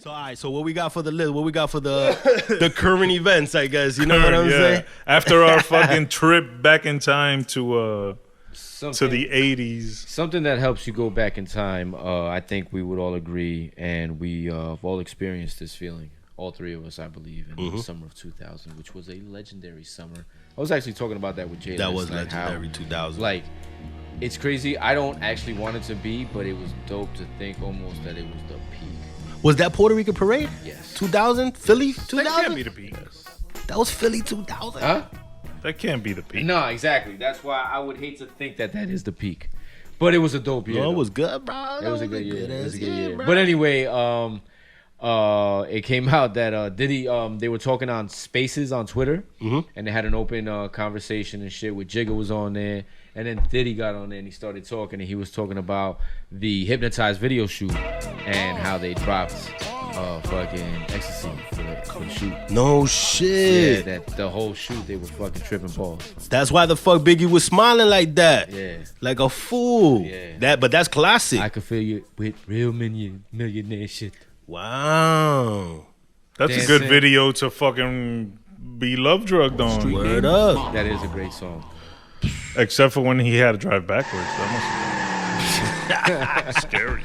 So all right, so what we got for the list? What we got for the current events? I guess you know what I'm saying. After our fucking trip back in time to the 80s, something that helps you go back in time. I think we would all agree, and we have all experienced this feeling. All three of us, I believe, in the summer of 2000, which was a legendary summer. I was actually talking about that with Jay. That was legendary 2000. Like, it's crazy. I don't actually want it to be, but it was dope to think almost that it was the peak. Was that Puerto Rican parade? Yes. 2000? Philly 2000? that can't be the peak. That was Philly 2000. Huh? That can't be the peak. No, exactly. That's why I would hate to think that is the peak. But it was a dope year. No, it was good, bro. It was a good year. It was a good year. Bro. But anyway, it came out that Diddy, they were talking on Spaces on Twitter, and they had an open conversation and shit with Jigga was on there, and then Diddy got on there and he started talking, and he was talking about the Hypnotized video shoot and how they dropped fucking ecstasy for the shoot. No shit. Yeah, that the whole shoot they were fucking tripping balls. That's why the fuck Biggie was smiling like that. Yeah. Like a fool. Yeah. But that's classic. I could feel you with real millionaire shit. Wow. That's a good video to fucking be love drugged on. Word up. That is a great song. Except for when he had to drive backwards. That must have been scary.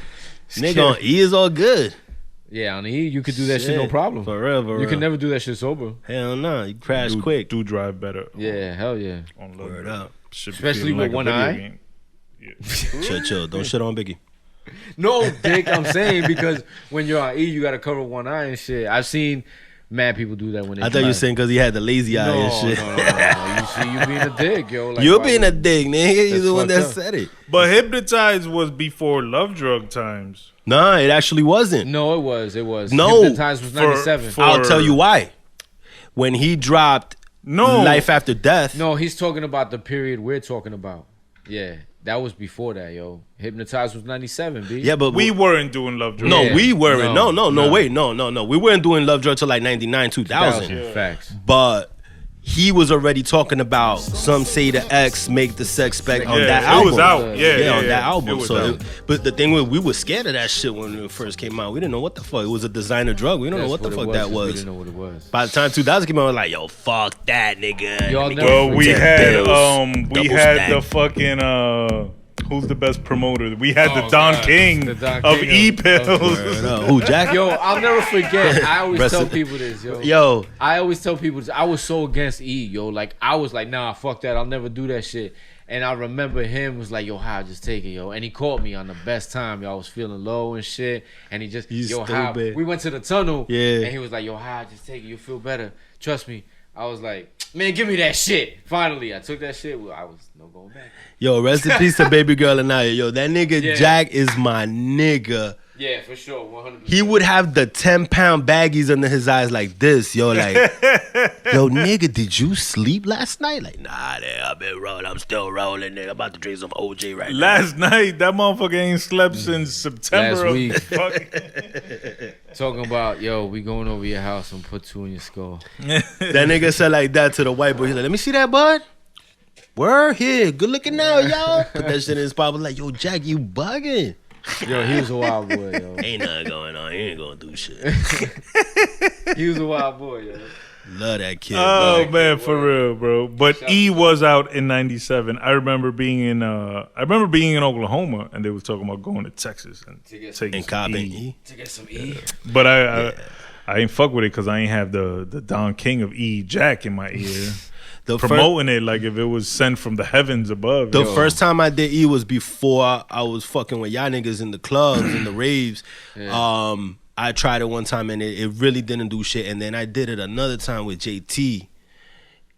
Nigga on E is all good. Yeah, on E, you could do that shit no problem. Forever. You can never do that shit sober. Hell no. You crash quick. Do drive better. Yeah, hell yeah. On Word up. Especially with one eye. Chill. Don't shit on Biggie. No, Dick, I'm saying because when you're on E, you gotta cover one eye and shit. I've seen mad people do that when they I thought you were saying because he had the lazy eye and shit. No. You see, you being a dick, yo. Like, you're being a dick, nigga. You're the one that said it. But Hypnotized was before love drug times. Nah, it actually wasn't. No, it was. No. Hypnotized was 97. I'll tell you why. When he dropped Life After Death. No, he's talking about the period we're talking about. Yeah. That was before that, yo. Hypnotized was 97, B. Yeah, but we weren't doing love drug. No, we weren't. No, wait. No. We weren't doing love drug till like 99, 2000. Facts. But he was already talking about some say the X make the sex spec on that album. It was out. Yeah, on that album. But the thing was, we were scared of that shit when it first came out. We didn't know what the fuck. It was a designer drug. We don't know what the fuck that was. We didn't know what it was. By the time 2000 came out, we were like, yo, fuck that, nigga. Well, we had the fucking who's the best promoter? We had the Don King of E-Pills. Who, Jack? Yo, I'll never forget. I always tell people this, yo. I always tell people this. I was so against E, yo. Like, I was like, nah, fuck that. I'll never do that shit. And I remember him was like, yo, how, just take it, yo. And he caught me on the best time, yo. I was feeling low and shit. And he just, yo, how. We went to the tunnel. Yeah. And he was like, yo, how, just take it. You'll feel better. Trust me. I was like, man, give me that shit. Finally, I took that shit. I was no going back. Yo, rest in peace to Baby Girl and I. Yo, that nigga Jack is my nigga. Yeah, for sure, 100%. He would have the 10-pound baggies under his eyes like this, yo, like, yo, nigga, did you sleep last night? Like, nah, nigga, I've been rolling. I'm still rolling, nigga. About to drink some OJ right now. Last night, that motherfucker ain't slept since September. Last week. Talking about, yo, we going over your house and put 2 in your skull. That nigga said like that to the white boy. He's like, let me see that, bud. We're here. Good looking now, y'all. Put that shit in his pocket. Like, yo, Jack, you bugging. Yo, he was a wild boy, yo. Ain't nothing going on. He ain't gonna do shit. He was a wild boy, yo. Love that kid. Oh, man, for real, bro. But E was out in 97. I remember being in Oklahoma, and they was talking about going to Texas and taking some E. To get some E. But I ain't fuck with it because I ain't have the Don King of E Jack in my ear. Promoting it like if it was sent from the heavens above. The first time I did E was before I was fucking with y'all niggas in the clubs and the raves. Yeah. I tried it one time and it really didn't do shit. And then I did it another time with JT.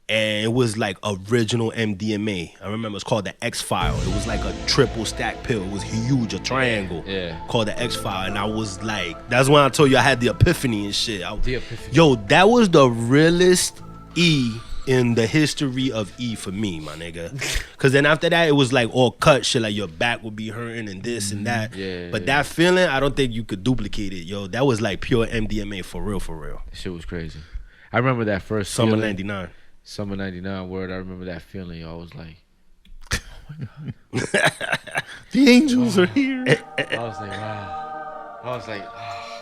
And it was like original MDMA. I remember it's called the X-File. It was like a triple stack pill. It was huge, a triangle. Yeah. Called the X-File. And I was like, that's when I told you I had the epiphany and shit. The epiphany. Yo, that was the realest E in the history of E for me, my nigga. Because then after that, it was like all cut shit, like your back would be hurting and this and that. Yeah, but that feeling, I don't think you could duplicate it, yo. That was like pure MDMA for real, for real. That shit was crazy. I remember that first Summer 99. Summer 99 word. I remember that feeling, yo. I was like, oh my God. The angels are here. I was like, wow. I was like, oh.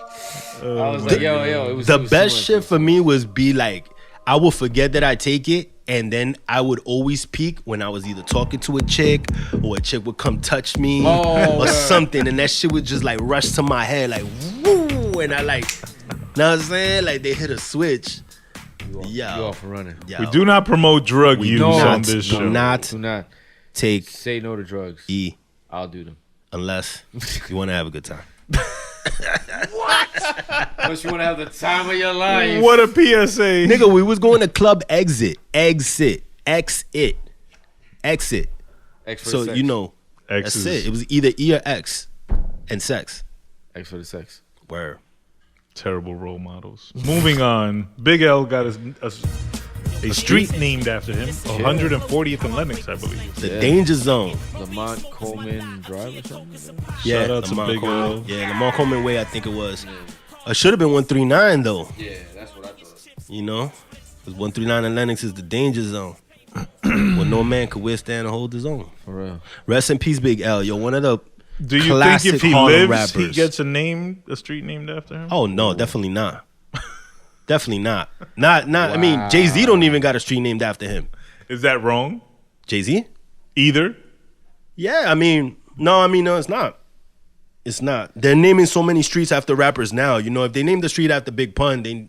I was like, yo, it was The it was too best much. shit for me was be like, I would forget that I take it, and then I would always peek when I was either talking to a chick or a chick would come touch me or something, and that shit would just like rush to my head like woo, and I like, know what I'm saying? Like they hit a switch. You off and running. We do not promote drug use on this show. Do not take say no to drugs. I'll do them unless you want to have a good time. Unless you want to have the time of your life. What a PSA. Nigga, we was going to club exit. So sex. you know, X's. that's it. It was either E or X and sex. X for the sex. Word. Terrible role models. Moving on. Big L got a street named after him. 140th and Lenox, I believe. The Danger Zone. Lamont Coleman Drive or something? Yeah, Shout out to Big L. Yeah, Lamont Coleman Way, I think it was. It should have been 139 though. Yeah, that's what I thought. You know, because 139 and Lenox is the Danger Zone. Where no man could withstand and hold his own. For real. Rest in peace, Big L. Yo, one of the Do you think classic if he Harlem lives, he rappers. gets a street named after him? Oh no, definitely not. Definitely not. Not. I mean, Jay-Z don't even got a street named after him. Is that wrong? Jay-Z? Either? Yeah, no, it's not. It's not. They're naming so many streets after rappers now. You know, if they named the street after Big Pun, they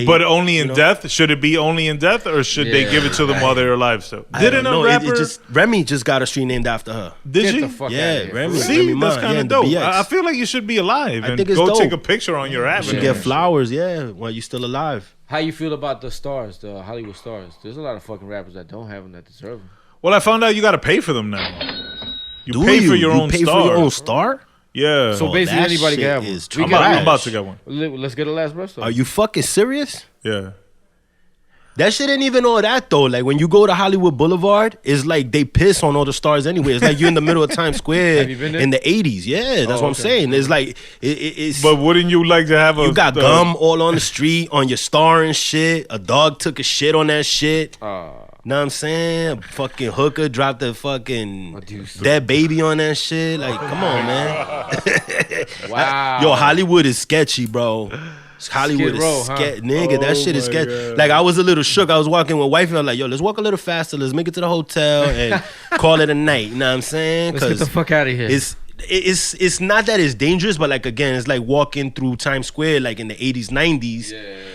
But only in death? Should it be only in death, or should they give it to them while they're alive still? Didn't a rapper... Remy just got a street named after her. Did she? Get the fuck Yeah, out of here. Remy. See, Remy that's Ma, kind yeah, of the dope. BX. I feel like you should be alive I and think it's go dope. take a picture on your You avenue. should get flowers, while you're still alive. How you feel about the stars, the Hollywood stars? There's a lot of fucking rappers that don't have them that deserve them. Well, I found out you got to pay for them now. You Do pay for your you own pay star. for your own star? Yeah. So basically, that anybody shit can have one. is We trash. can- I'm about to get one. Let's get a last breath. Are you fucking serious? Yeah. That shit ain't even all that though. Like when you go to Hollywood Boulevard, it's like they piss on all the stars anyway. It's like you're in the middle of Times Square Have you been there? in the 80s. Yeah, that's what I'm saying. It's like it's. But wouldn't you like to have a... you got gum all on the street on your star and shit. A dog took a shit on that shit. Know what I'm saying? A fucking hooker dropped a fucking dead baby on that shit. Like, come on, man. Wow. Yo, Hollywood is sketchy, bro. Hollywood Skid Row, is huh? sketchy. Nigga, that shit is my sketchy. God. Like, I was a little shook. I was walking with wifey. I was like, yo, let's walk a little faster. Let's make it to the hotel and call it a night. You know what I'm saying? Let's get the fuck out of here. It's not that it's dangerous, but like again, it's like walking through Times Square like in the 80s, 90s,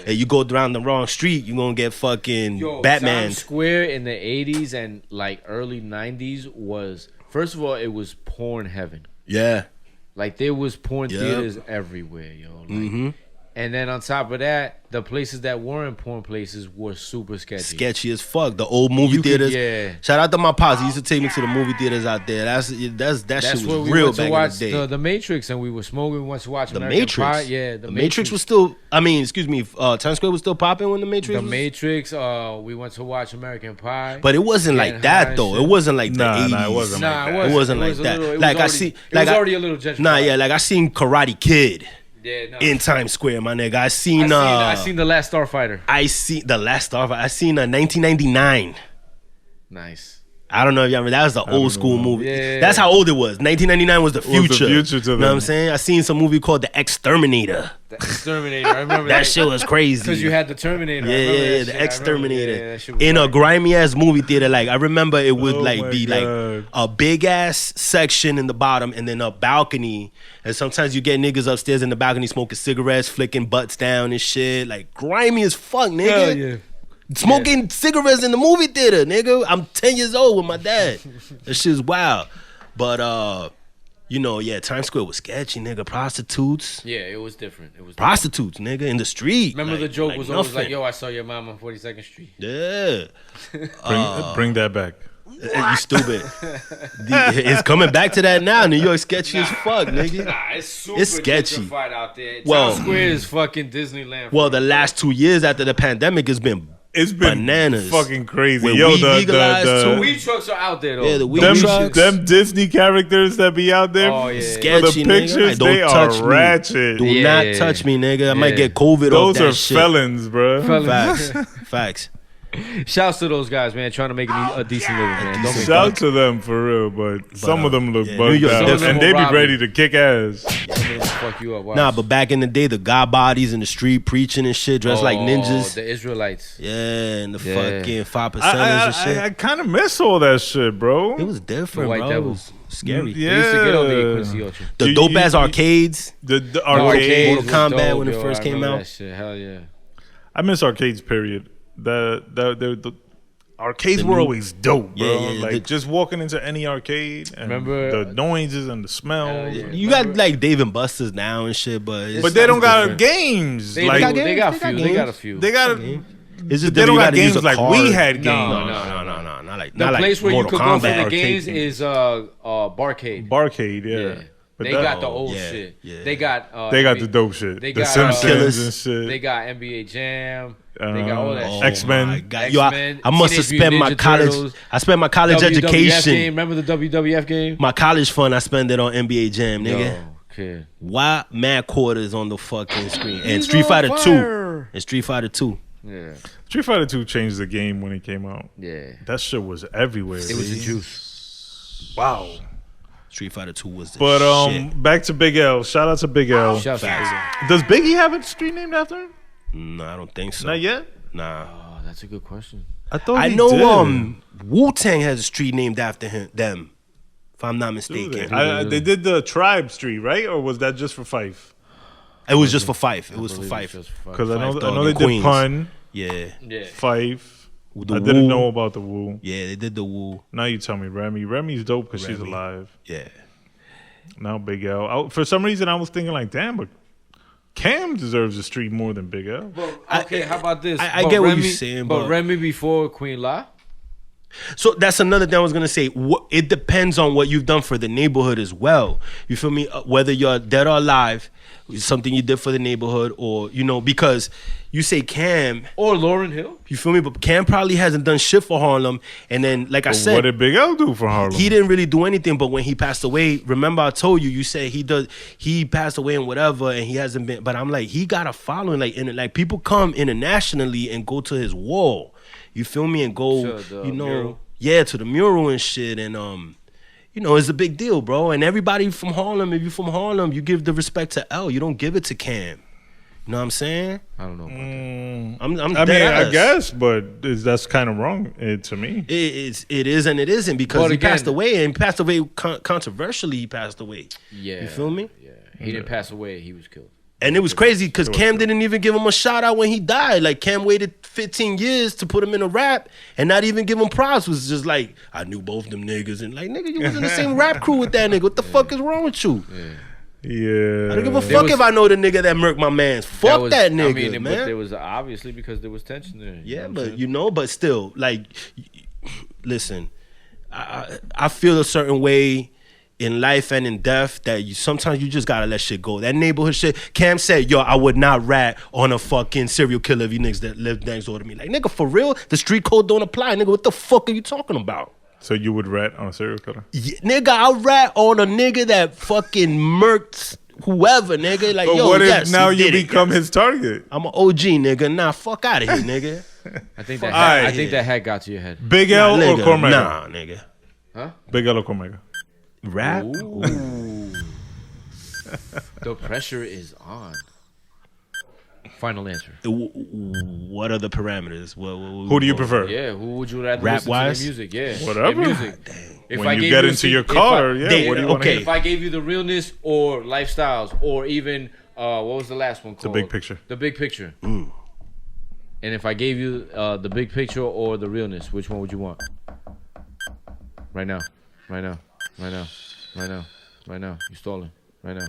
and you go down the wrong street, you're gonna get fucking Batman. Times Square in the 80s and like early 90s was, first of all, it was porn heaven. Yeah. Like there was porn theaters everywhere, yo. Like, and then on top of that, the places that weren't porn places were super sketchy. Sketchy as fuck. The old movie theaters. Shout out to my pops. He used to take me to the movie theaters out there. That shit was where we real went to back watch in the day. the Matrix, and we were smoking. We went to watch The American Matrix. Pie. Yeah, the Matrix was still. Times Square was still popping when the Matrix. The was? Matrix. We went to watch American Pie. But it wasn't like that though. It wasn't like the 80s. Nah, it wasn't like that. It wasn't like that. Like I see. Like it was already a little gentrified. Nah, yeah. Like I seen Karate Kid. Yeah, no. In Times Square, my nigga. I seen The Last Starfighter. I seen The Last Starfighter. I seen 1999. Nice. I don't know if y'all remember. That was the old school movie. Yeah. That's how old it was. 1999 was the future. Was the future to you know them. what I'm saying? I seen some movie called The Exterminator. The Exterminator. I remember That shit was crazy. Because you had the Terminator. Yeah, that The shit. Exterminator. Yeah, that shit was in a right. grimy ass movie theater. Like I remember it would Oh like my be God. like a big ass section in the bottom and then a balcony. And sometimes you get niggas upstairs in the balcony smoking cigarettes, flicking butts down and shit. Like grimy as fuck, nigga. Hell yeah. Smoking cigarettes in the movie theater, nigga. I'm 10 years old with my dad. That shit's wild. But Times Square was sketchy, nigga. Prostitutes. Yeah, it was different. It was Prostitutes, nigga, in the street. Remember Like- the joke like was always like, nothing. yo, I saw your mom on 42nd Street. Yeah. Bring that back. You stupid. It's coming back to that now. New York sketchy as fuck, nigga. Nah, it's super It's sketchy. gentrified out there. Well- Times Square is fucking Disneyland. Well, the last 2 years after the pandemic has been It's been bananas. fucking crazy. With Yo, weed legalized, The too. weed trucks are out there, though. Yeah, the weed them, trucks. them Disney characters that be out there. Oh, yeah. For Sketchy, the nigga. pictures, Like, don't they touch are me. ratchet. Do Yeah. not touch me, nigga. I might Yeah. get COVID off Those that are shit. felons, bro. Facts. Facts. Shouts to those guys, man, trying to make a decent living, man. Don't make Shout to them for real, but some of them look yeah, New bugged York out, different. and they be Robbing. ready to kick ass. niggas will fuck you up. Watch. Nah, but back in the day, the God bodies in the street preaching and shit, dressed like ninjas. The Israelites. Yeah, and the fucking 5%ers and shit. I kind of miss all that shit, bro. It was different, White bro. Devils. It was scary. Yeah. They used to get on the Quincy Ocho. The dope ass arcades. The arcades. Mortal Kombat when it first came out. That shit. Hell yeah. I miss arcades, period. The arcades were always dope, bro. Yeah, like just walking into any arcade and remember the noises and the smells. Yeah. You got like Dave and Buster's now and shit, but But they don't got games. They like got a few. they got. It's just They don't got games like card. we had games. No, not like The not place like where you Mortal could Kombat go for the arcade games thing. is Barcade. Barcade, yeah. Yeah. But They that- got the old yeah, shit. yeah. They got the dope shit. They The got, Simpsons Killers. and shit. They got NBA Jam. They got all that shit. X-Men. my God. Yo, X-Men, I must have Teenage spent Mutant my Ninja college. Turtles, I spent my college WWF education. game. Remember the WWF game? My college fund. I spent it on NBA Jam, nigga. Yo, kid. Why mad quarters on the fucking screen and He's Street on Fighter fire. 2 and Street Fighter 2. Yeah. Street Fighter 2 changed the game when it came out. Yeah. That shit was everywhere. It was the dude. juice. Wow. Street Fighter 2 was the But shit. back to Big L. Shout out to Big L. Shouts to Facts. Does Biggie have a street named after him? No, I don't think so. Not yet. Nah. Oh, that's a good question. I thought I he know did. Wu-Tang has a street named after them, if I'm not mistaken. They did the Tribe Street, right? Or was that just for Fife? It was just for Fife. It was for believe Fife. it's just for Because I Fife know Dog they in did Queens. Pun, Yeah. Yeah. Fife. The I didn't Wu. know about the Wu. Yeah, they did the Wu. Now you tell me Remy. Remy's dope because she's Remy. alive. Yeah. Now Big L. For some reason, I was thinking like, damn, but Cam deserves a street more than Big L. Okay, how about this? I But get what you're Remy- saying, but but- Remy before Queen La? So that's another thing I was gonna say. It depends on what you've done for the neighborhood as well. You feel me? Whether you're dead or alive, something you did for the neighborhood, or because you say Cam, Or Lauryn Hill? you feel me? But Cam probably hasn't done shit for Harlem. And then, like I But said, what did Big L do for Harlem? he didn't really do anything. But when he passed away, remember I told you said he passed away and whatever, and he hasn't been. But I'm like, he got a following. Like people come internationally and go to his wall. You feel me? And go, To the mural. yeah, to the mural and shit. And it's a big deal, bro. And everybody from Harlem, if you're from Harlem, you give the respect to L. You don't give it to Cam. You know what I'm saying? I don't know about I'm I mean, dead I ass. guess, but that's kind of wrong to me. It is and it isn't because But he again- passed away and passed away controversially. He passed away. that. Yeah. You feel me? Yeah. He didn't pass away. He was killed. And it was crazy because Cam didn't even give him a shout out when he died. Like Cam waited 15 years to put him in a rap and not even give him props. Was just like, I knew both them niggas and like, nigga, you was in the same rap crew with that nigga. What the fuck is wrong with you? Yeah. I don't give a fuck if I know the nigga that murked my mans. Fuck that nigga, I mean, but man. there was obviously because there was tension there. Yeah, know what I'm but saying? but still, like, listen, I feel a certain way in life and in death that sometimes you just gotta let shit go. That neighborhood shit. Cam said, yo, I would not rat on a fucking serial killer of you niggas that live next door to me. Like, nigga, for real? The street code don't apply. Nigga, what the fuck are you talking about? So you would rat on a serial killer? Yeah, nigga, I'll rat on a nigga that fucking murked whoever, nigga. Like, But yo, what if yes, now he you did it, become yes. his target? I'm an OG, nigga. Nah, fuck out of here, nigga. I think Fuck that hat, outta I think here. that hat got to your head. Big L Nah, or nigga, Cormega? Nah, nigga. Huh? Big L or Cormega? Rap? Ooh. The pressure is on. Final answer. What are the parameters? Who do you prefer? Yeah, who would you rather Rap listen wise? to their music? Yeah, Whatever. Their music. If When I you gave get a into C- your if car, I- yeah, what do you want to okay. hear? If I gave you the realness or lifestyles or even what was the last one called? Big Picture. The Big Picture. And if I gave you the Big Picture or the realness, which one would you want? Right now. Right now. Right now. Right now. Right now. You stalling. Right now.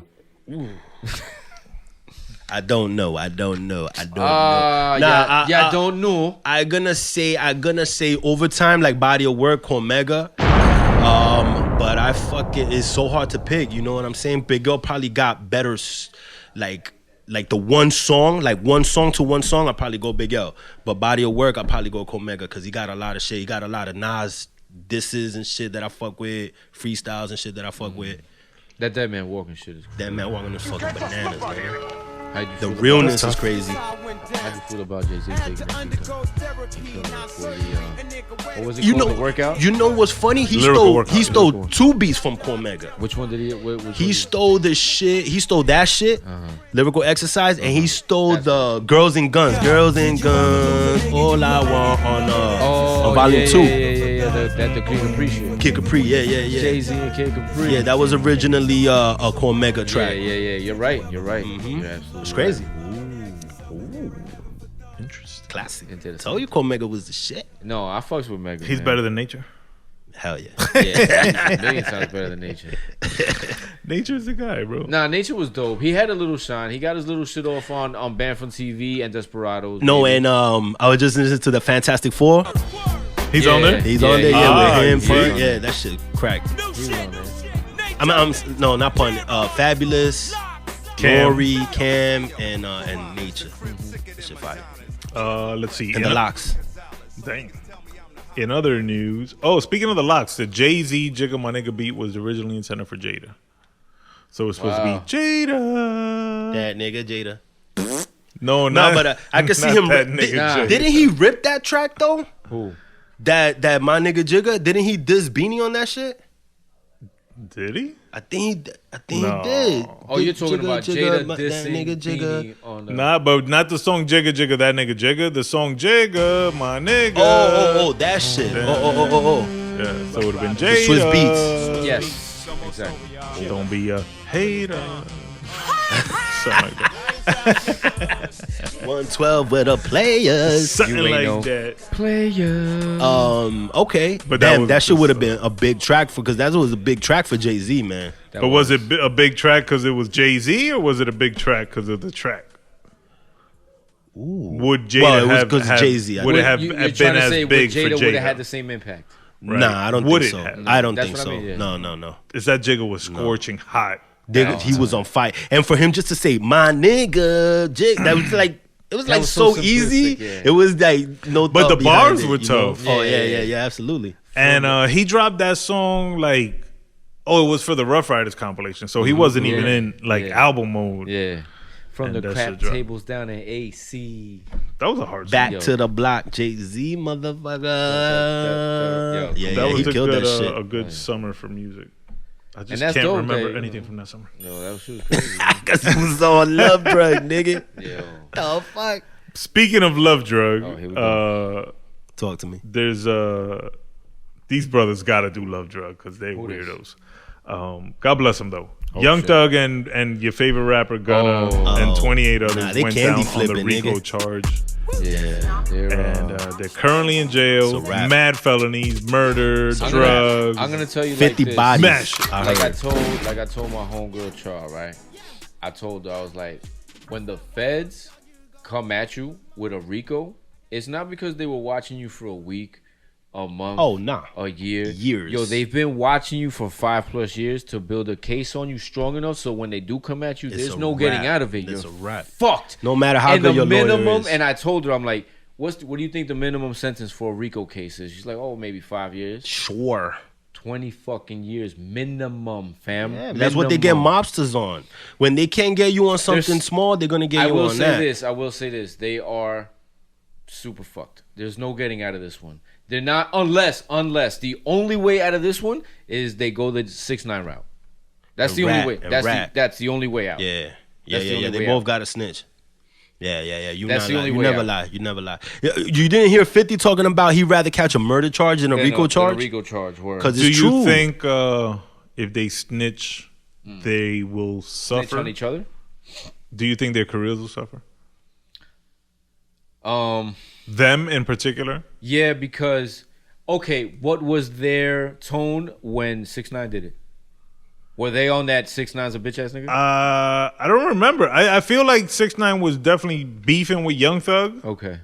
I don't know. I don't know. Yeah, don't know. I'm gonna say overtime, like body of work, Cormega. But I it's so hard to pick. You know what I'm saying? Big Girl probably got better, like the one song to one song. I probably go Big L. But body of work, I probably go Cormega because he got a lot of shit. He got a lot of Nas disses and shit that I fuck with, freestyles and shit that I fuck with. That Dead Man Walking shit is That man walking the fucking bananas, man. How'd you The feel realness is crazy. How'd you feel about Jay-Z taking that beat down? For What was it called? The Workout? You know what's funny? He stole 2 beats from Cormega. Which one did he? He stole the shit. He stole that shit, Lyrical Exercise, and he stole the Girls and Guns. Girls and Guns, all I want on Volume 2. Yeah. The Kid Capri shit. Kid Capri, yeah. Jay-Z and Kid Capri. Yeah, that was originally a Cormega track. Yeah. You're right. Mm-hmm. You're absolutely It's crazy. Interesting. Classic. I told you Cormega was the shit. No, I fucks with Mega. He's better than Nature. Hell yeah. Yeah, he's a million times better than Nature. Nature's the guy, bro. Nah, Nature was dope. He had a little shine. He got his little shit off on Banned from TV and Desperados. No, and I was just listening to the Fantastic Four. He's on there? He's on there, with him. yeah. That shit cracked. He was on there. No, not pun. Fabulous, Lori, Cam, and Nature. That shit fire. Let's see. And the Locks. Dang. In other news, speaking of the Locks, the Jay-Z Jigga My Nigga beat was originally intended for Jada. So it's supposed to be Jada. That nigga Jada. No, but I can see him. Didn't he rip that track though? Who? That My Nigga Jigga. Didn't he diss Beanie on that shit? Did he? I think he did. Oh, you're talking about Jada that dissing nigga Jigga. Beanie on the... Nah, but not the song Jigga Jigga, that nigga Jigga. The song Jigga, my nigga. Oh, that shit. Yeah. Oh. Yeah, so it would have been Jada. Swiss Beats. Yes, exactly. Don't be a hater. Something like that. 112 with the players. Something You ain't like know. that. Player. Okay. But that shit would have been a big track because that was a big track for Jay-Z, man. But was it a big track because it was Jay-Z or was it a big track because of the track? Ooh. Would Jada Well, it was have, 'cause of Jay-Z, I would it think. have You're been trying to as say big Jada for would have Jada? had the same impact. Right. Nah, I don't Would think it so. have? I don't That's think what so. I mean, yeah. No. Is that Jigga was scorching hot? He was on fire. And for him just to say, my nigga, Jig, that was like, it was That like was so so easy. simplistic, yeah. It was like no But thought the behind bars it, were you know? tough. Oh, Yeah, yeah, absolutely. And he dropped that song like, it was for the Rough Riders compilation. So he wasn't even in like album mode. Yeah. From And the that crap shit dropped. tables down in AC. That was a hard song. Back Yo. to the block, Jay-Z, motherfucker. Yo. Yeah, That he was killed that a shit. good summer for music. I just that's can't dope, remember that, anything from that summer. Yo, that was crazy. Because he was on love drug, nigga. Yo. Oh, fuck. Speaking of Love Drug, Oh, here we go. Talk to me. there's these brothers got to do Love Drug because they're Who this? weirdos. God bless them though. Young shit. Thug and your favorite rapper Gunna and 28 others they went candy down on the flipping, RICO nigga. charge, Yeah. and they're currently in jail. It's a wrap. Mad felonies, murder, drugs. I'm gonna tell you 50 like this. bodies. Smash it. I Like heard. I told my homegirl Char, right? I told her, I was like, when the feds come at you with a RICO, it's not because they were watching you for a week, a month, Oh, nah. a year. Years. Yo, they've been watching you for 5+ years to build a case on you strong enough so when they do come at you, It's there's a no getting wrap. out of it. It's You're a wrap. fucked. No matter how and good the your minimum, lawyer is. and I told her, I'm like, what do you think the minimum sentence for a RICO case is? She's like, oh, maybe 5 years. Sure. 20 fucking years minimum, fam. Yeah, that's what they get Minimum. mobsters on. When they can't get you on something There's- small, they're gonna get I you will on say that. this. I will say this. They are super fucked. There's no getting out of this one. They're not unless the only way out of this one is they go the 6ix9ine route. That's the only way. That's the only way out. Yeah. That's the only They way both out. got to snitch. Yeah. You That's the only way never out. lie. You never lie. You didn't hear 50 talking about he'd rather catch a murder charge than a RICO charge? A RICO charge. Word. Because Do it's you true. think if they snitch, they will Snitch suffer? on each other. Do you think their careers will suffer? Um. Them in particular? Yeah, because what was their tone when 6ix9ine did it? Were they on that 6ix9ine's a bitch ass nigga? I don't remember. I feel like 6ix9ine was definitely beefing with Young Thug. Okay.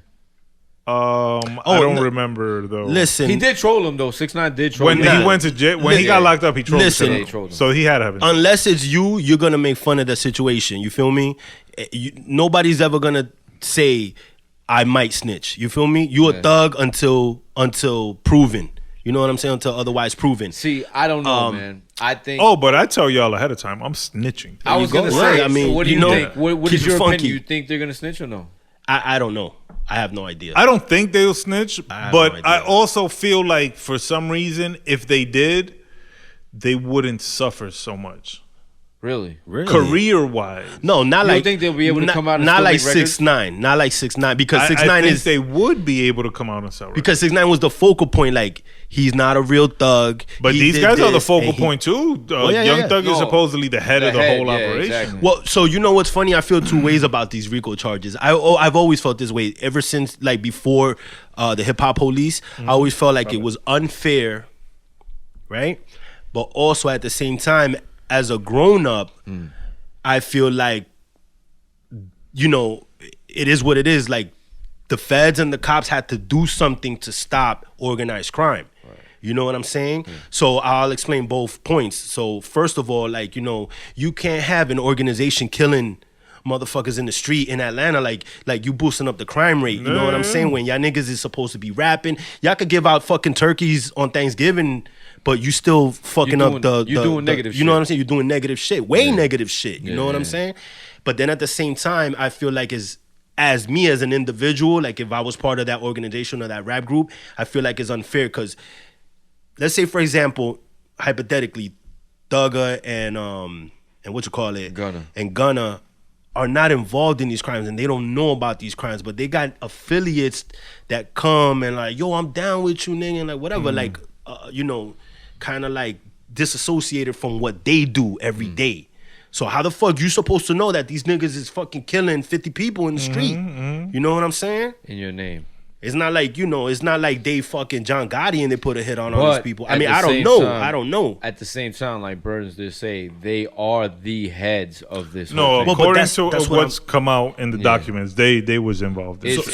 I don't no. remember though. Listen, He did troll him though. 6ix9ine did troll when him. he went to jail, when he got locked up, he trolled Listen. him. Yeah, he trolled him. So he had to have it. unless it's you, you're gonna make fun of the situation. You feel me? Nobody's ever gonna say I might snitch. You feel me? You a thug until proven. You know what I'm saying? Until otherwise proven. See, I don't know, man. I think. Oh, but I tell y'all ahead of time, I'm snitching. I was go. gonna say. Right, I mean, so what do you you know, think? What keep is it your funky. opinion? You think they're gonna snitch or no? I don't know. I have no idea. I don't think they'll snitch, but no I also feel like for some reason, if they did, they wouldn't suffer so much. Really? Career-wise. No, not You like. don't think they'll be able to come out and not still like make records? 6ix9ine. Not like 6ix9ine because 6ix9ine I think is. they would be able to come out and sell records. Because 6ix9ine was the focal point. Like, he's not a real thug. But He these did guys are the this, focal and he- point too. yeah, Young yeah. Thug is No. supposedly the head of the whole operation. Exactly. Well, so you know what's funny? I feel two ways about these RICO charges. I've always felt this way ever since, like, before the hip hop police. I always felt like it was unfair, right? But also at the same time, as a grown up, I feel like, you know, it is what it is. Like, the feds and the cops had to do something to stop organized crime. You know what I'm saying? So I'll explain both points. So first of all, like, you know, you can't have an organization killing motherfuckers in the street in Atlanta like you boosting up the crime rate. You know what I'm saying? When y'all niggas is supposed to be rapping, y'all could give out fucking turkeys on Thanksgiving, but you still fucking up the negative shit. You know what I'm saying? You're doing negative shit. Way negative shit. You know what I'm saying? But then at the same time, I feel like as me as an individual, like if I was part of that organization or that rap group, I feel like it's unfair because let's say, for example, hypothetically, Thugger and what you call it? Gunna are not involved in these crimes and they don't know about these crimes, but they got affiliates that come and like, yo, I'm down with you, nigga, and like whatever, like, you know, kind of like disassociated from what they do every day. So how the fuck you supposed to know that these niggas is fucking killing 50 people in the street? You know what I'm saying? In your name. It's not like, you know, it's not like they fucking John Gotti and they put a hit on all these people. I mean, I don't know. At the same time, like Burnz did say, they are the heads of this. No, whole thing. according to what's come out in the documents, they was involved in it.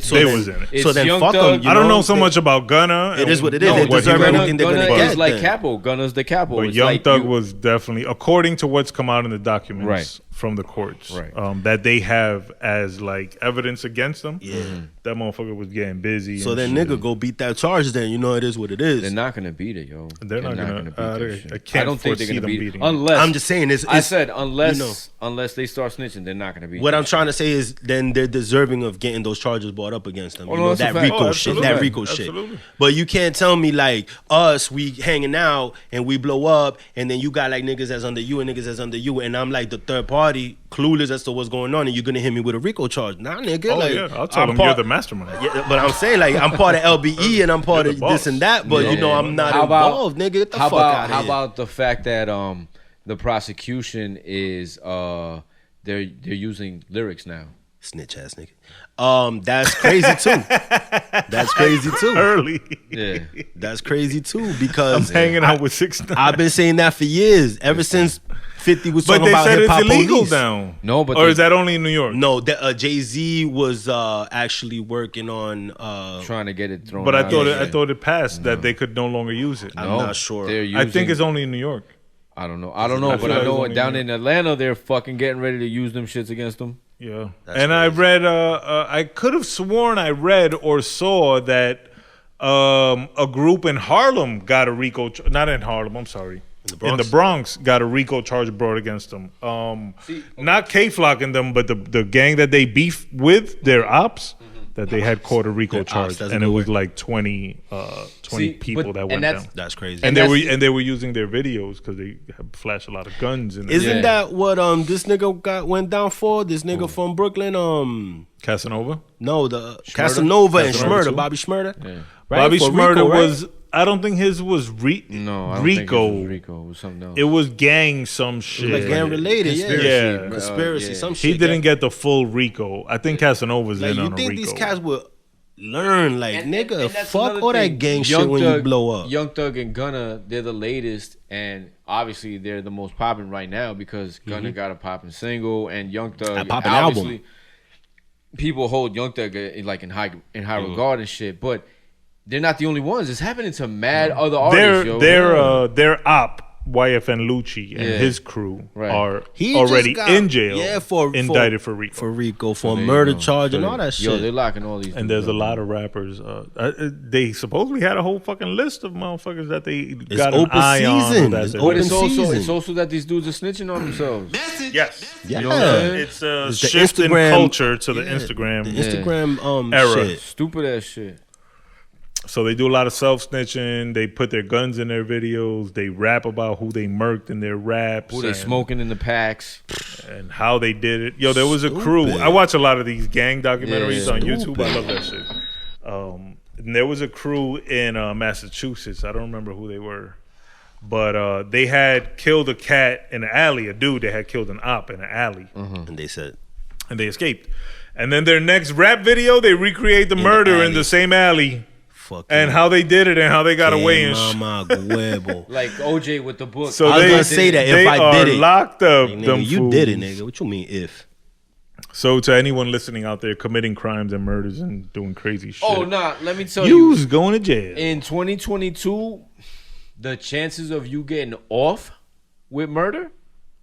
They was in it. So then fuck them. I don't know so much about Gunna. It is what it is. No, They deserve everything they're Gunna gonna is get. like capo. Gunna's the capo. But It's Young like Thug was definitely, according to what's come out in the documents Right. from the courts, Right. that they have as like evidence against them. Yeah. That motherfucker was getting busy. So and then shit. nigga go beat that charge then. You know it is what it is. They're not gonna beat it, yo. They're not gonna beat that I shit. can't I don't think they're foresee gonna them beat it. beating it. Unless I'm just saying I said unless you know. unless they start snitching, they're not gonna beat. What that I'm shit. trying to say is then they're deserving of getting those charges brought up against them. Oh, You no, know, that's a that fact. Rico Oh, shit. absolutely. That Rico Absolutely. shit. But you can't tell me like us, we hanging out and we blow up and then you got like niggas that's under you and niggas that's under you and I'm like the third party, clueless as to what's going on and you're gonna hit me with a Rico charge. Nah, nigga. Oh like, yeah, I'll tell I'm them part- you're the mastermind. Yeah, but I'm saying like I'm part of LBE and I'm part You're of the boss. this and that, but you know I'm not How about- involved, nigga. Get the How fuck about out of how here. about the fact that the prosecution is they're using lyrics now. Snitch ass nigga. That's crazy too. That's crazy too. Early. Yeah. That's crazy too I'm because hanging out with 6ix9ine. I've been saying that for years. Ever since 50 was But talking they about said hip hop it's illegal police. down. No, but or they- is that only in New York? No, Jay-Z was actually working on. Trying to get it thrown. But I out. thought Yeah. I thought it passed that they could no longer use it. I'm No, not sure. they're I think using- it's only in New York. I don't know. I don't know, I but feel I like know it's only down in in Atlanta they're fucking getting ready to use them shits against them. Yeah, That's and I crazy. read. I could have sworn I read or saw that a group in Harlem got a RICO. Not in Harlem. I'm sorry. In the Bronx got a RICO charge brought against them. Not K-flocking them, but the gang that they beef with, their ops, that they had caught a RICO Their charge, ops, that's and a it good was word. like 20 See, people but- that and went that's- down. That's crazy. And that's- they were using their videos because they had flashed a lot of guns in there. Isn't Yeah. that what this nigga went down for? This nigga from Brooklyn. Casanova? No, the Casanova and Casanova Schmurder, too? Bobby Schmurder. Yeah. Right? Bobby For Schmurder Rico, right? was. I don't think his was No, I don't think Rico. it was Rico. It was something else. It was gang some shit. like gang related, Conspiracy, yeah. bro. Conspiracy, Yeah. some shit. He didn't get the full Rico. I think Casanova's Like in you on a think Rico. these cats would learn, like nigga, that's fuck another all that thing. gang Young shit when you Thug- blow up. Young Thug and Gunna, they're the latest, and obviously they're the most popping right now because Gunna got a popping single, and Young Thug A poppin' obviously, album. People hold Young Thug like in high regard and shit, but they're not the only ones. It's happening to mad other artists. Their op YFN Lucci and his crew are He already just got- in jail, for indicted for RICO. For RICO, for a murder charge and all that shit. Yo, they're locking all these. And there's a lot of rappers. They supposedly had a whole fucking list of motherfuckers that they got an eye on. It's But open it's season. also that these dudes are snitching on themselves. Yes. Yeah. You know what I'm saying? It's a It's the shift in Instagram- culture to the Instagram. The Instagram Era. shit. Stupid ass shit. So they do a lot of self-snitching. They put their guns in their videos. They rap about who they murked in their raps. Who they smoking in the packs. And how they did it. Yo, there was a crew. I watch a lot of these gang documentaries on Stupid. YouTube. I love that shit. And there was a crew in Massachusetts. I don't remember who they were. But they had killed a cat in an alley. A dude, they had killed an op in an alley. And they said, And they escaped. And then their next rap video, they recreate the murder in the same alley. And how they did it and how they got away and shit. Like OJ with the book. So I was they gonna say that if I did it, locked up. like, nigga, them you fools. did it, nigga. What you mean if? So to anyone listening out there committing crimes and murders and doing crazy shit, Oh, nah, let me tell you. you's going to jail. In 2022, the chances of you getting off with murder,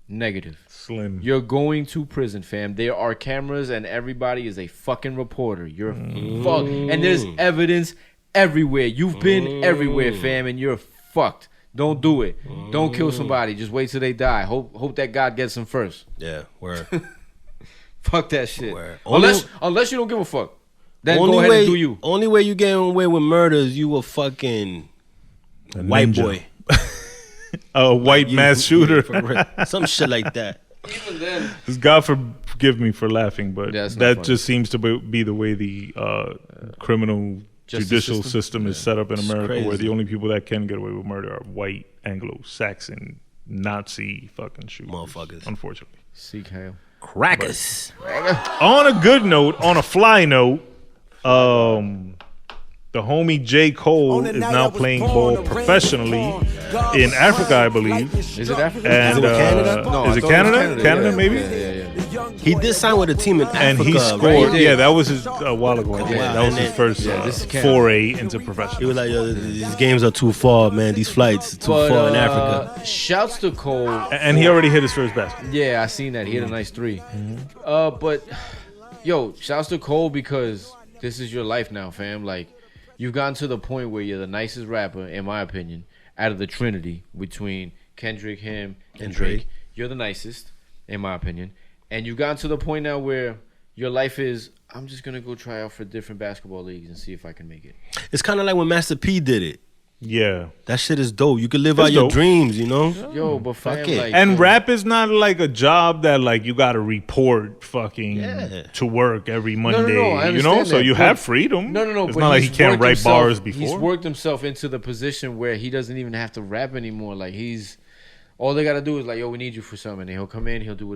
negative. Slim. You're going to prison, fam. There are cameras and everybody is a fucking reporter. You're fucked. And there's evidence everywhere. You've been everywhere, fam, and you're fucked. Don't do it. Don't kill somebody. Just wait till they die. Hope that God gets them first. Yeah, word. Fuck that shit. Word. Unless you don't give a fuck. Then only go ahead way, and do you. Only way you getting away with murder is you a fucking white boy. A white mass shooter. Some shit like that. Even then. God forgive me for laughing, but Yeah, it's not that funny. just seems to be the way the criminal judicial system is set up in America, crazy. where the only people that can get away with murder are white, Anglo-Saxon, Nazi fucking shooters. Motherfuckers. Unfortunately. Seek hell. Crackers. On a good note, on a fly note, the homie J. Cole is now playing ball professionally in Africa, I believe. Is it Africa? And, Is it Canada? No, is I it thought Canada? Canada, yeah. maybe? Yeah. He did sign with a team in Africa. And he scored. right? Yeah, that was his a while ago. I think. Yeah. That was his first this is Canada. foray into He professional. was like, yo, these games are too far, man. These flights are too far in Africa. Shouts to Cole. And he already hit his first basket. Yeah, I seen that. He hit a nice 3. But yo, shouts to Cole because this is your life now, fam. Like, you've gotten to the point where you're the nicest rapper, in my opinion, out of the Trinity between Kendrick, him, and Drake. You're the nicest, in my opinion. And you've gotten to the point now where your life is, I'm just gonna go try out for different basketball leagues and see if I can make it. It's kind of like when Master P did it. Yeah. That shit is dope. You can live It's out your dope. dreams, you know? Yo, but fam, Fuck it. like, And yo, rap is not like a job that like you got to report fucking Yeah. to work every Monday. I you know, understand so that, you but- have freedom. No. It's But not like he he's can't worked write himself- bars before. He's worked himself into the position where he doesn't even have to rap anymore. Like all they gotta do is like, yo, we need you for something. And he'll come in, he'll do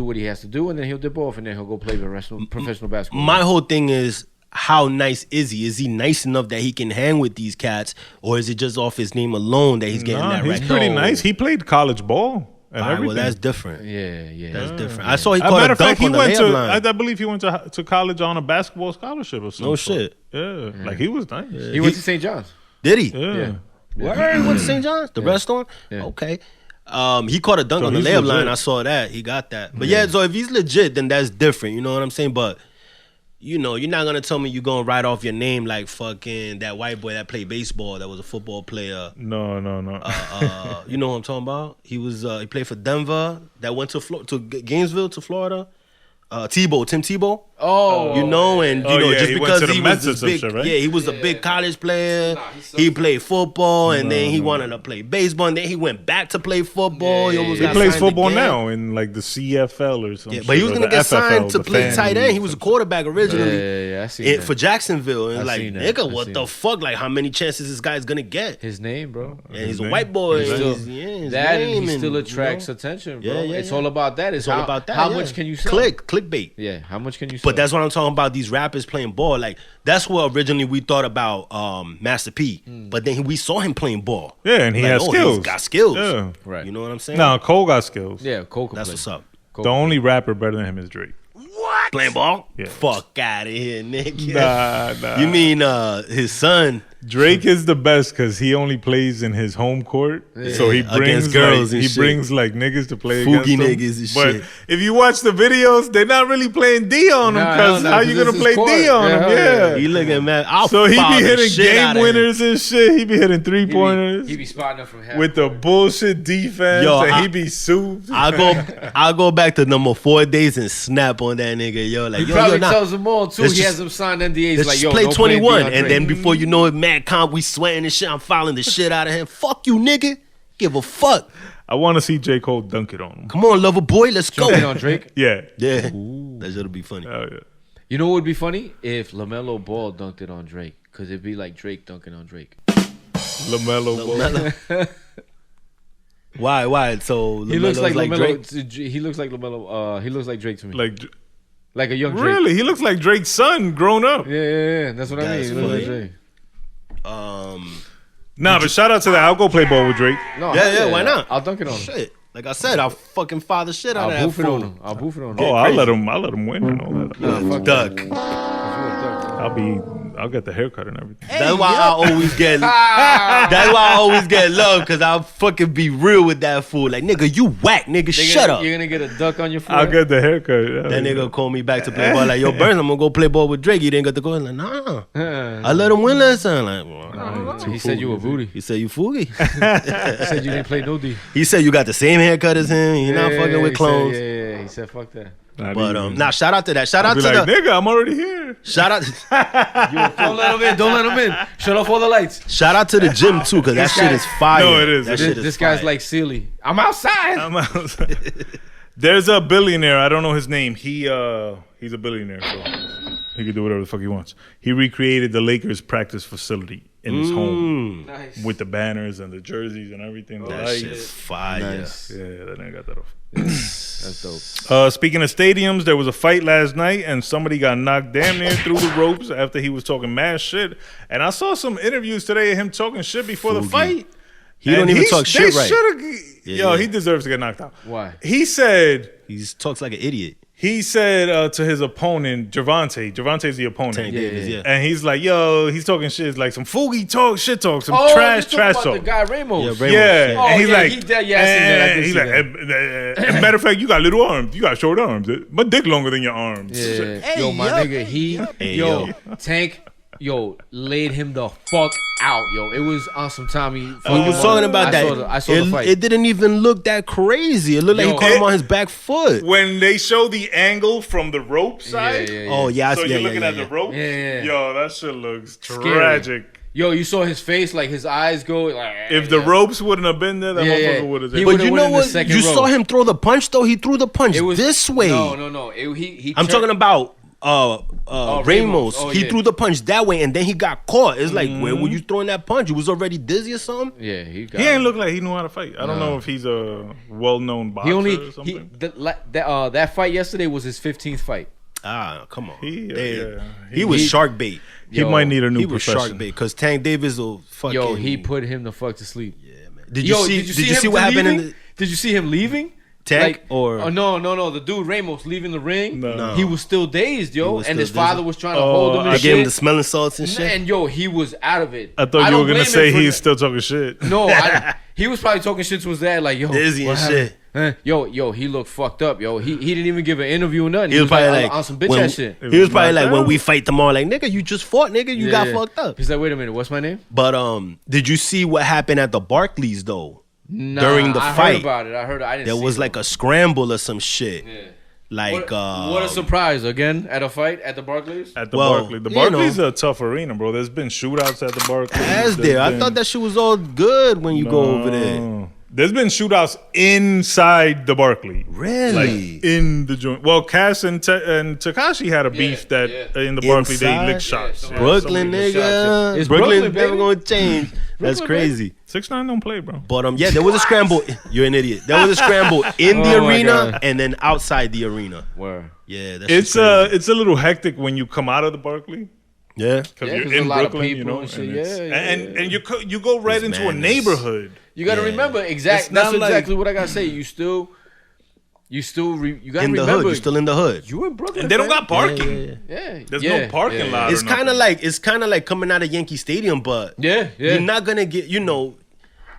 what he has to do, and then he'll dip off, and then he'll go play professional basketball. My whole thing is, how nice is he? Is he nice enough that he can hang with these cats, or is it just off his name alone that he's getting Nah, that he's right? pretty nice. He played college ball and All right, everything. well, that's different. Yeah. That's different. I saw he As a caught matter a of fact, dunk he on the went layup to. line. I believe he went to college on a basketball scholarship or something. No shit. Yeah, like he was nice. He went to St. John's. Did he? Yeah. Where? He went to St. John's? The restaurant? Yeah. Okay. He caught a dunk So on the he's layup legit. line. I saw that. He got that. But yeah, so if he's legit, then that's different. You know what I'm saying? But, you know, you're not going to tell me you're going to write off your name like fucking that white boy that played baseball that was a football player. No. You know what I'm talking about? He was he played for Denver, that went to Gainesville, to Florida. Tim Tebow. Oh, You know, and you Oh, know, yeah, just he went because to the he Mets was or this some big, shit, right? yeah, he was a big college player. he's He played football, and then he wanted to play baseball, and then he went back to play football. He almost He got plays signed football again. now in like the CFL or something. Yeah, but he was gonna get signed to play tight end. He was a quarterback originally Yeah, I see that. for Jacksonville, and I like, seen that. nigga, I what seen the that. fuck? Like, how many chances this guy's gonna get? His name, bro. And he's a name. white boy. His and name. his That name he and, still you attracts know, attention, bro. Yeah, It's yeah. all about that. It's all about that. How yeah. much can you sell? Clickbait. Yeah, how much can you sell? But that's what I'm talking about. These rappers playing ball, like that's what originally we thought about Master P. But then we saw him playing ball. Yeah, and he Like, has skills. He's got skills. Yeah. Right. You know what I'm saying? No, Cole got skills. Yeah, Cole can That's play. what's up. Cole The only rapper better than him is Drake. What? Playing ball? Yeah. Fuck out of here, Nick. Nah. You mean his son? Drake is the best because he only plays in his home court, so he brings Against girls and he shit. brings like niggas to play Fugi against him. niggas and but shit. if you watch the videos, they're not really playing D on him because how you gonna play D on him? Yeah. He looking mad. So he be hitting game winners and shit. He be hitting 3-pointers. He be spotting up from half with the bullshit defense. Yo, and he be souped. I'll go back to number 4 days and snap on that nigga. Yo, like He probably nah, tells them all too. let's He just- has them signed NDAs. let's Like, just yo, play don't 21, play and then before you know it, mad comp, we sweating and shit. I'm fouling the shit out of him. Fuck you, nigga. Give a fuck. I want to see J. Cole dunk it on him. Come on, lover boy, let's go. Jumping on Drake. Yeah. Yeah, that shit'll be funny. Oh, yeah. You know what would be funny if LaMelo Ball dunked it on Drake, because it'd be like Drake dunking on Drake. LaMelo Ball. Why? So He looks like Drake? LaMelo. He looks like LaMelo. He looks like Drake to me. Like a young Drake. really? He looks like Drake's son grown up. Yeah. That's what I mean. That's He looks like funny. Drake. Nah, but shout out to that. I'll go play ball with Drake. No, Yeah, why not? I'll dunk it on him. Shit. Like I said, I'll fucking father shit out I'll of that boof it on fool. him. I'll boof it on him. Oh, I'll let him win and all that. Nah, fuck Duck. that. I'll get the haircut and everything. That's why I always get. That's why I always get love, because I'll fucking be real with that fool. Like, nigga, you whack, nigga. Shut up. You're gonna get a duck on your I'll forehead. get the haircut. That nigga call me back to play ball. Like, yo, Burnz, I'm gonna go play ball with Drake. He didn't get the call. Like, nah. I let him win last time. Like, well, He said you a booty. he said you foogie. He said you didn't play no D. He said you got the same haircut as him. You're not fucking with he clones. Said, yeah, he said fuck that. But nah, shout out to that. Shout I'll out be to like, the. nigga, I'm already here. Shout out. Don't let him in. Don't let him in. Shut off all the lights. Shout out to the gym too, because that shit is fire. No, it is. That shit is This guy's fire. like Sealy. I'm outside. I'm out. There's a billionaire. I don't know his name. He's a billionaire, so he can do whatever the fuck he wants. He recreated the Lakers practice facility in his home Nice. with the banners and the jerseys and everything. The That lights. shit's fire. Nice. Yeah, that nigga got that off. That's dope. Speaking of stadiums, there was a fight last night, and somebody got knocked damn near through the ropes after he was talking mad shit. And I saw some interviews today of him talking shit before the fight. He don't even talk shit right. Yo, he deserves to get knocked out. Why? He said He just talks like an idiot. to his opponent, Gervonta. Gervonta's the opponent. Tank Davis, yeah. And he's like, yo, he's talking shit, like some Fugi talk, shit talk, some Oh, trash you're talking talk. about the guy Ramos. Yeah, Ramos. Yeah, Oh, and he's yeah, like, he did- yeah, I seen that. I did he's see like, as a matter of fact, you got little arms, you got short arms. My dick longer than your arms. Yeah. Yo, my nigga, Tank, laid him the fuck out, yo. It was on some Tommy. We was talking about that. I saw the fight. It didn't even look that crazy. It looked like he Yo, caught him on his back foot. When they show the angle from the rope side, Oh yeah, so you're looking at the rope. Yeah. Yo, that shit looks Scary. tragic. Yo, you saw his face, like his eyes go. Like, If the ropes wouldn't have been there, that motherfucker would have. He But would've you went know in the what? second You row. saw him throw the punch though. He threw the punch It was this way. No. He I'm talking about Ramos. Ramos. Oh, He yeah. threw the punch that way, and then he got caught. It's like, where were you throwing that punch? You was already dizzy or something. Yeah, he got. He ain't look like he knew how to fight. I don't know if he's a well-known boxer He only or something. that fight yesterday was his 15th fight. Ah, come on. He He was shark bait. He Yo, might need a new He was profession. shark bait because Tank Davis will fucking. Yo, he put him the fuck to sleep. Yeah, man. Did you see him what happened in leaving? the Did you see him leaving? Tank or? Oh no, the dude Ramos leaving the ring. No. He was still dazed, yo, was and still his father dizzy. was trying to hold him. And They gave him the shit. smelling salts and shit. And yo, he was out of it. I thought you don't were gonna blame say him for he's that. still talking shit. No, he was probably talking shit to his dad, like, yo, Dizzy what and happened? shit. Yo, he looked fucked up, yo. He didn't even give an interview or nothing. He was probably like on some bitch when- ass shit. He was probably knocked like when out. we fight tomorrow, like nigga, you just fought, nigga, you got fucked up. He's like, wait a minute, what's my name? But did you see what happened at the Barclays though? Nah, During the I fight. heard about it. I heard. I didn't. There see was it, like though. a scramble or some shit. Yeah. Like What a surprise! Again at a fight at the Barclays. At the Well, Barclays. The you Barclays know. is a tough arena, bro. There's been shootouts at the Barclays. as there. I thought that shit was all good when you go over there. There's been shootouts inside the Barclay. Really? Like in the joint. Well, Cass and Takashi had a beef that in the Barclay they Inside? licked shots. Yeah, Yeah, Brooklyn, somebody licked shots, nigga. It's Brooklyn's Brooklyn, never baby. gonna change. That's Brooklyn, crazy. 6ix9ine don't play, bro. But yeah, there was a scramble. You're an idiot. There was a scramble in the Oh my arena God. and then outside the arena. Where? Yeah, that's It's a little hectic when you come out of the Barclay. yeah. Because Yeah, you're 'cause in a lot of Brooklyn, you people know, and shit. and, it's- Yeah. and you go right It's into a madness. neighborhood. You got to Yeah. remember It's exactly. not That's like- exactly what I gotta say. You still You still you gotta in the remember hood. You're still in the hood. you in Brooklyn. And they don't fam. got parking. Yeah. There's no parking lot. It's kind of like coming out of Yankee Stadium, but you're not gonna get,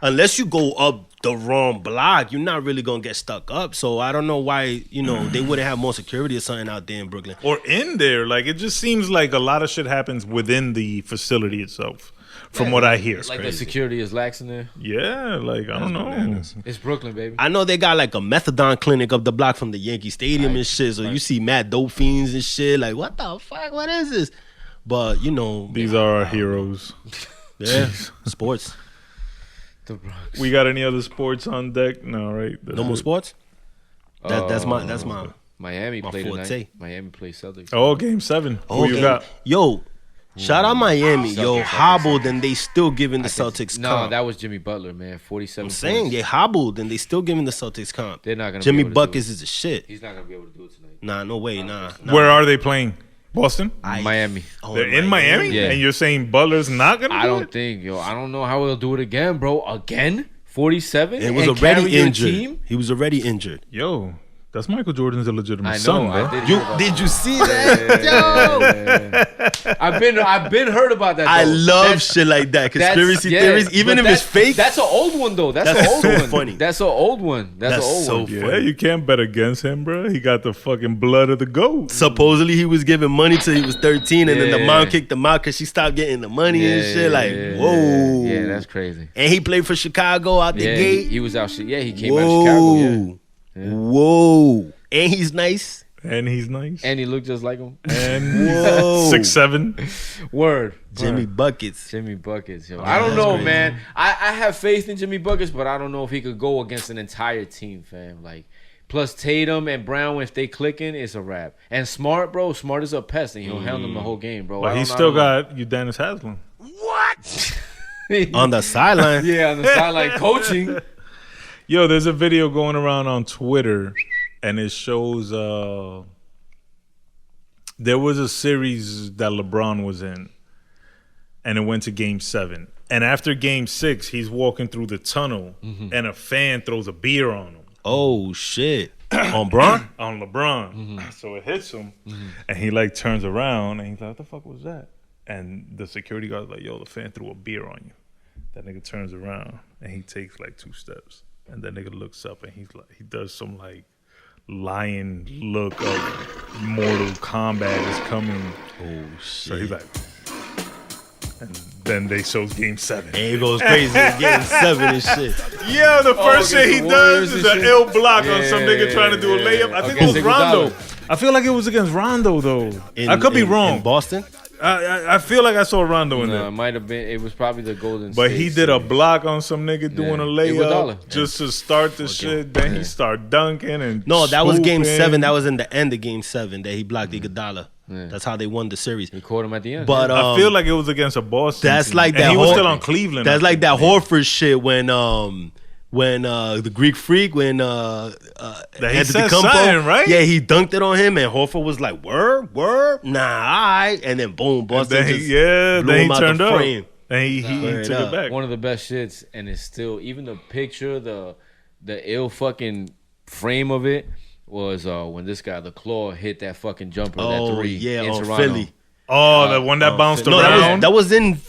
unless you go up the wrong block, you're not really gonna get stuck up. So I don't know why, they wouldn't have more security or something out there in Brooklyn. Or in there. Like, it just seems like a lot of shit happens within the facility itself, from what I hear. Like the security is lax in there. Yeah, like, I don't know. It's Brooklyn, baby. I know they got like a methadone clinic up the block from the Yankee Stadium and shit. So you see mad dope fiends and shit. Like, what the fuck? What is this? But these are our heroes. Yeah, sports. The Bronx. We got any other sports on deck? No, right? No more sports. That's my Miami my played forte. tonight. Miami played Celtics. Oh, game 7. Who you got? Yo, shout out Miami. Yo, Celtics. hobbled and they still giving the Celtics No, comp. that was Jimmy Butler, man. 47. I'm saying they hobbled and they still giving the Celtics comp. They're not gonna. Jimmy be able to do Buckets it. is the shit. He's not gonna be able to do it tonight. Nah, no way, nah. Where are they playing? Boston? Miami. Oh, They're in Miami? Yeah. And you're saying Butler's not going to do it? I don't think, I don't know how he'll do it again, bro. Again? 47? It was and already carry your injured. team? He was already injured. Yo, that's Michael Jordan's illegitimate I know. son, bro. Did you see that? Yo, I've been heard about that. Though. I love shit like that. Conspiracy theories, even if it's fake. That's an old one though. That's an old so one. funny. That's an old one. That's an old so one. funny. Yeah, you can't bet against him, bro. He got the fucking blood of the goat. Supposedly he was giving money till he was 13, and then the mom Yeah. kicked him out because she stopped getting the money and shit. Like, yeah, whoa. Yeah, that's crazy. And he played for Chicago out the Yeah, gate. he was out. Yeah, he came out of Chicago. Yeah. Whoa. And he's nice. And he's nice. And he looked just like him. And Whoa. 6'7". Word. Jimmy Buckets. Jimmy Buckets, yo. I don't know, crazy. man. I have faith in Jimmy Buckets, but I don't know if he could go against an entire team, fam. Like, plus Tatum and Brown, if they clicking, it's a wrap. And Smart, bro. Smart is a pest, and he'll handle them the whole game, bro. But he still got Udonis Haslem. On the sideline. Yeah, on the sideline coaching. Yo, there's a video going around on Twitter, and it shows there was a series that LeBron was in, and it went to Game 7. And after Game 6, he's walking through the tunnel, and a fan throws a beer on him. Oh, shit. On Braun? On LeBron. So it hits him, and he, like, turns around, and he's like, what the fuck was that? And the security guard's like, yo, the fan threw a beer on you. That nigga turns around, and he takes, like, 2 steps. And that nigga looks up, and he's like, he does some, like, lion look of Mortal Kombat is coming. Oh, shit. So he's like, and then they show Game 7. And he goes crazy in Game 7 and shit. Yeah, the first shit he against the does Warriors is and an shit. ill block on some Yeah, nigga trying to do a layup. I think it was Against Rondo. Iguodala. I feel like it was against Rondo, though. I could be wrong. In Boston? I feel like I saw Rondo in No, there. it might have been. It was probably the Golden But State he did a series. block on some nigga doing a layup Iguodala. just to start the shit. Then he start dunking and No, that was Game swooping. 7. That was in the end of Game 7 that he blocked Iguodala. That's how they won the series. He caught him at the end. But I feel like it was against a Boston. that's team. like And that. he was still on Cleveland. That's like that Horford shit when the Greek Freak when he Anthony said Kumpo, something, right? Yeah, he dunked it on him, and Horford was like, "Word, nah, alright," and then boom, Boston Then just he, blew then him he out turned the up. frame. And he Word took up. it back. one of the best shits, and it's still even the picture, the ill fucking frame of it was when this guy, the Claw, hit that fucking jumper, Oh that 3 yeah, in on Toronto. Philly. Oh, the one that bounced No, around? that was in.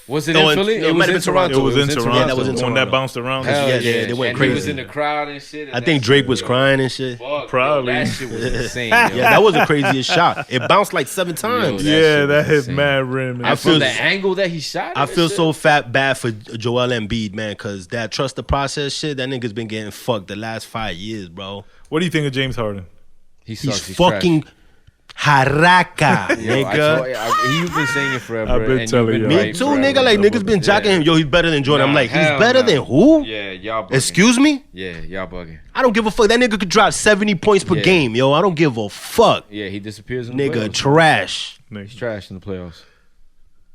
Was it No, in it- Philly? it It might was have in been Toronto. It was in Toronto. Yeah, that was in The one Toronto. that bounced around. Hell Yeah, they went and he was crazy. in the crowd and shit. And I think that Drake shit was crying and shit. fuck, Probably. Yo, that shit was insane. Yeah, yo. that was the craziest shot. It bounced like 7 times. Yo, Yeah, shit that was hit insane. mad rim. I And feel from the angle that he shot it, I feel shit. so bad for Joel Embiid, man, because that trust the process shit, that nigga's been getting fucked the last 5 years, bro. What do you think of James Harden? He sucks. He's He's fucking haraka, Yo, nigga. you've been saying it forever. I've been and you've telling been you. Me right too, forever. nigga. Like, niggas been jacking him. Yo, he's better than Jordan. I'm Nah, like, he's hell better nah. than who? Yeah, y'all bugging. Excuse me? Yeah, y'all bugging. I don't give a fuck. That nigga could drop 70 points per Yeah. game, yo. I don't give a fuck. Yeah, he disappears in the Nigga, playoffs. trash. He's trash in the playoffs.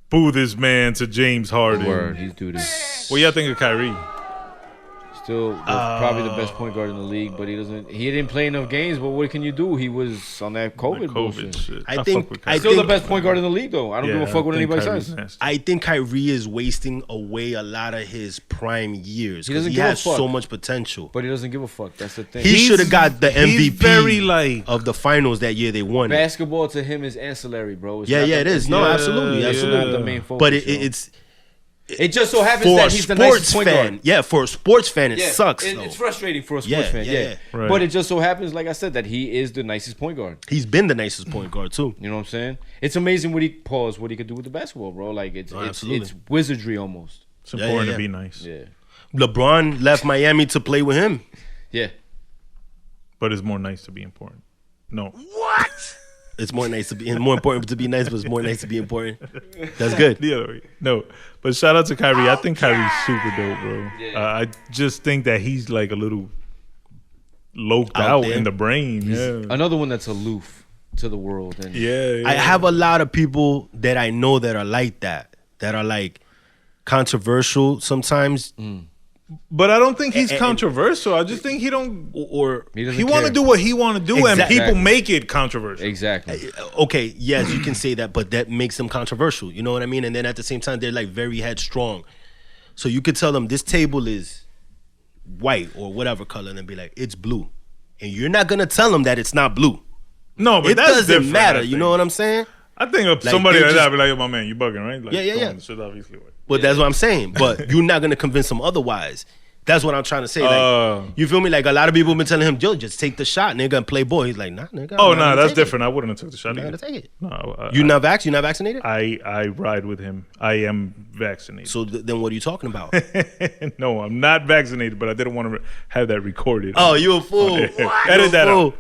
Boo this man to James Harden. Word, he's do this. What y'all think of Kyrie? He's Still probably the best point guard in the league, but he didn't play enough games. But what can you do? He was on that COVID bullshit. shit. I think Still the best point guard in the league, though. I don't give a fuck what anybody says. I think Kyrie is wasting away a lot of his prime years because he has so much potential. But he doesn't give a fuck. That's the thing. He should have got the MVP like of the finals that year they won. Basketball to him is ancillary, bro. It is. No, absolutely. It's not the main focus. But it just so happens that he's the nicest point guard. Yeah, for a sports fan, it sucks. It's frustrating for a sports fan. Yeah. Right. But it just so happens, like I said, that he is the nicest point guard. He's been the nicest point guard too. You know what I'm saying? It's amazing what he could do with the basketball, bro. Like it's wizardry almost. It's important to be nice. Yeah. LeBron left Miami to play with him. Yeah. But it's more nice to be important. No. What? It's more important to be nice, but it's more nice to be important. That's good. The other way. No. But shout out to Kyrie. I think Kyrie's super dope, bro. Yeah. I just think that he's like a little loped out in the brain. Yeah. Another one that's aloof to the world. And I have a lot of people that I know that are like that are like controversial sometimes. But I don't think he's controversial. I just think he want to do what he want to do, and people make it controversial. Exactly. Okay, yes, you can say that, but that makes them controversial. You know what I mean? And then at the same time, they're like very headstrong. So you could tell them this table is white or whatever color, and then be like, it's blue, and you're not gonna tell them that it's not blue. No, but it doesn't matter. You know what I'm saying? I think if somebody like that, I'd be like, "Yo, my man, you bugging, right?" Like, yeah. Shit obviously white. But that's what I'm saying. But you're not gonna convince them otherwise. That's what I'm trying to say. Like, you feel me? Like a lot of people have been telling him, "Yo, just take the shot, nigga, and play ball." He's like, "Nah, nigga." Oh, no, that's different. I wouldn't have took the shot. I'm not gonna take it. No, you not vaccinated? I ride with him. I am vaccinated. So then, what are you talking about? No, I'm not vaccinated, but I didn't want to have that recorded. Oh, you a fool! Edit that out.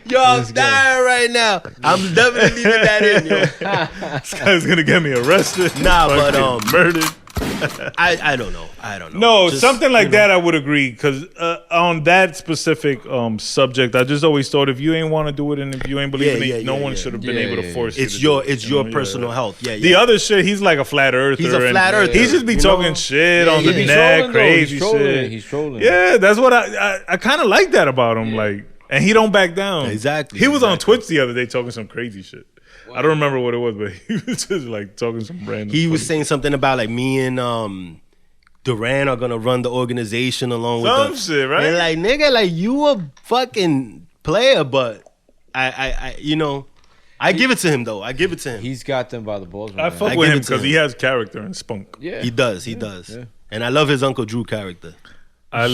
Yo, I'm dying right now. I'm definitely leaving that in, yo. This guy's gonna get me arrested. Nah, but murdered. I don't know. No, just, something like that I would agree, because on that specific subject, I just always thought if you ain't want to do it and if you ain't believe in it, no one should have been able to force you. It's your personal health. Yeah. The other shit, he's like a flat earther. He's a flat earther. He just be talking shit on the net, crazy shit. He's trolling. Yeah, that's what I kind of like that about him. Like, and he don't back down. Exactly. He was on Twitch the other day talking some crazy shit. I don't remember what it was, but he was just like talking some random. He was saying something about like me and Duran are gonna run the organization along with some shit, right? And like, nigga, like you a fucking player, but I give it to him though. I give it to him. He's got them by the balls. I fuck with him because he has character and spunk. Yeah, he does. Yeah. And I love his Uncle Drew character. I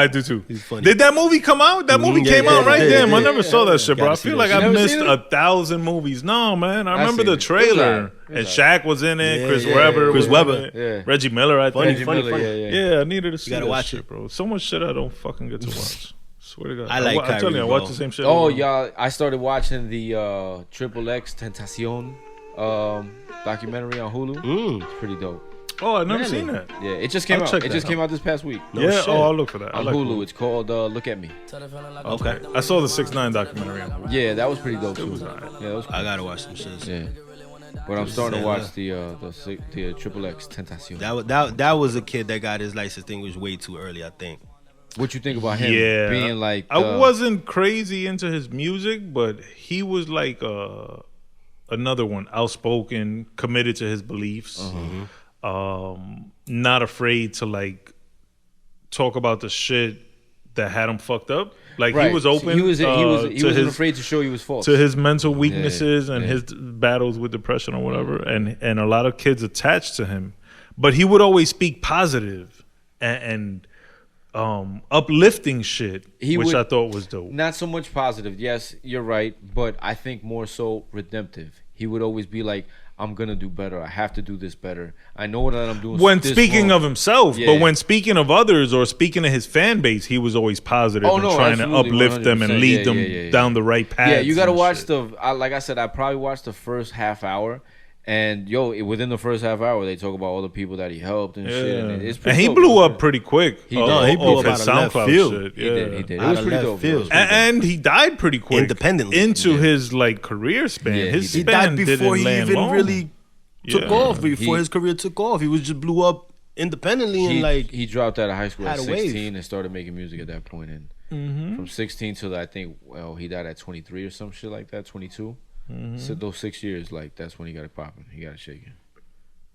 do too. He's funny. Did that movie come out? That movie came out, right? Damn, I never saw that shit, bro. I feel like I missed 1,000 movies. No, man. I remember the trailer. And Shaq was in it. Chris Webber. Reggie Miller, I think. Funny. Yeah, I needed to see that watch shit, bro. So much shit I don't fucking get to watch. Swear to God. I like Kyrie, I'm telling you, I watch the same shit. Oh, y'all, I started watching the XXX Tentacion documentary on Hulu. It's pretty dope. Oh, I've never seen that. Yeah, it just came out. It just came out this past week. No shit. I'll look for that. On Hulu. It's called Look at Me. Okay. I saw the 6ix9ine documentary on Hulu. Yeah, that was pretty dope too. Yeah, that was cool. I gotta watch some shit. Yeah. But I'm starting to watch the XXX Tentacion. That was a kid that got his license distinguished way too early, I think. What you think about him being like... I wasn't crazy into his music, but he was like another one, outspoken, committed to his beliefs. Not afraid to like talk about the shit that had him fucked up. Like he was open. He wasn't afraid to show he was false to his mental weaknesses and his battles with depression or whatever. And a lot of kids attached to him, but he would always speak positive and uplifting shit, which I thought was dope. Not so much positive. Yes, you're right, but I think more so redemptive. He would always be like, I'm gonna do better. I have to do this better. I know that I'm doing. When speaking of himself, but when speaking of others or speaking of his fan base, he was always positive and trying to uplift 100%. Them and lead them down the right path. Yeah, you got to watch like I said, I probably watched the first half hour, and within the first half hour, they talk about all the people that he helped and shit. And it's pretty he dope. blew up pretty quick. He blew up his SoundCloud shit. He did. It was pretty dope. And he died pretty quick, independently into his like career span. His he died before he even really took off before his career took off. He was just blew up independently and like he dropped out of high school at 16 wave. and started making music at that point. And from 16 till I think he died at 23 or some shit like that, 22. So those 6 years, like that's when he got it popping. He got it shaking.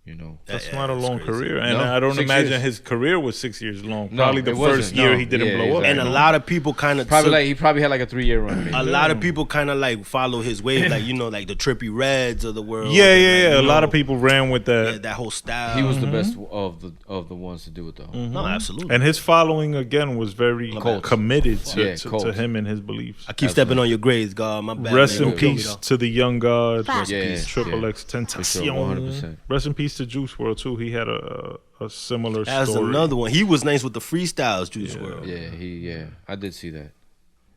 You know, that's not a long career, and I don't imagine his career was 6 years long. No, probably the first year he didn't blow up, and a lot of people kind of he probably had like a 3-year run. Maybe. A lot of people kind of like follow his wave, like like the Trippie Reds of the world. Yeah. A lot of people ran with that. That whole style. He was the best of the ones to do it though. No, absolutely. And his following again was very committed to him and his beliefs. I keep stepping on your grades, God. My bad. Rest in peace to the young God. Rest in peace. Triple X Tentacion. 100%. Rest in peace to Juice WRLD too. He had a similar story. That's another one. He was nice with the freestyles, Juice WRLD. Yeah, I did see that.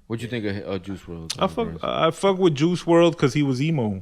What'd you think of Juice WRLD? I fuck with Juice WRLD because he was emo.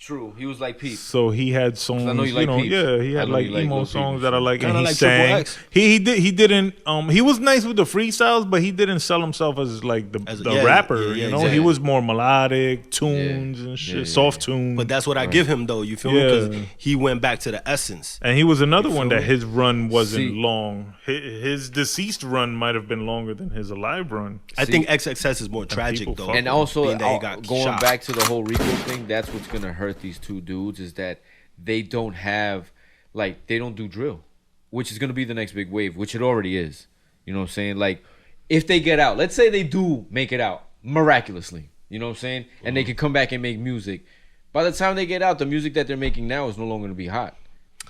True, he was like Pete. So he had songs, I know you like Pete. he had like emo songs that I like, and he like sang. He didn't. He was nice with the freestyles, but he didn't sell himself as like the rapper. He exactly. was more melodic tunes and shit, soft tunes. But that's what I give him though. You feel me? Because he went back to the essence. And he was another one that his run wasn't long. His deceased run might have been longer than his alive run. I think XXS is more tragic though. And also, going shot. back to the whole Rico thing, that's what's gonna hurt these two dudes is that they don't have they don't do drill, which is gonna be the next big wave, which it already is. You know what I'm saying? Like if they get out, let's say they do make it out miraculously, you know what I'm saying, and they can come back and make music. By the time they get out, the music that they're making now is no longer gonna be hot.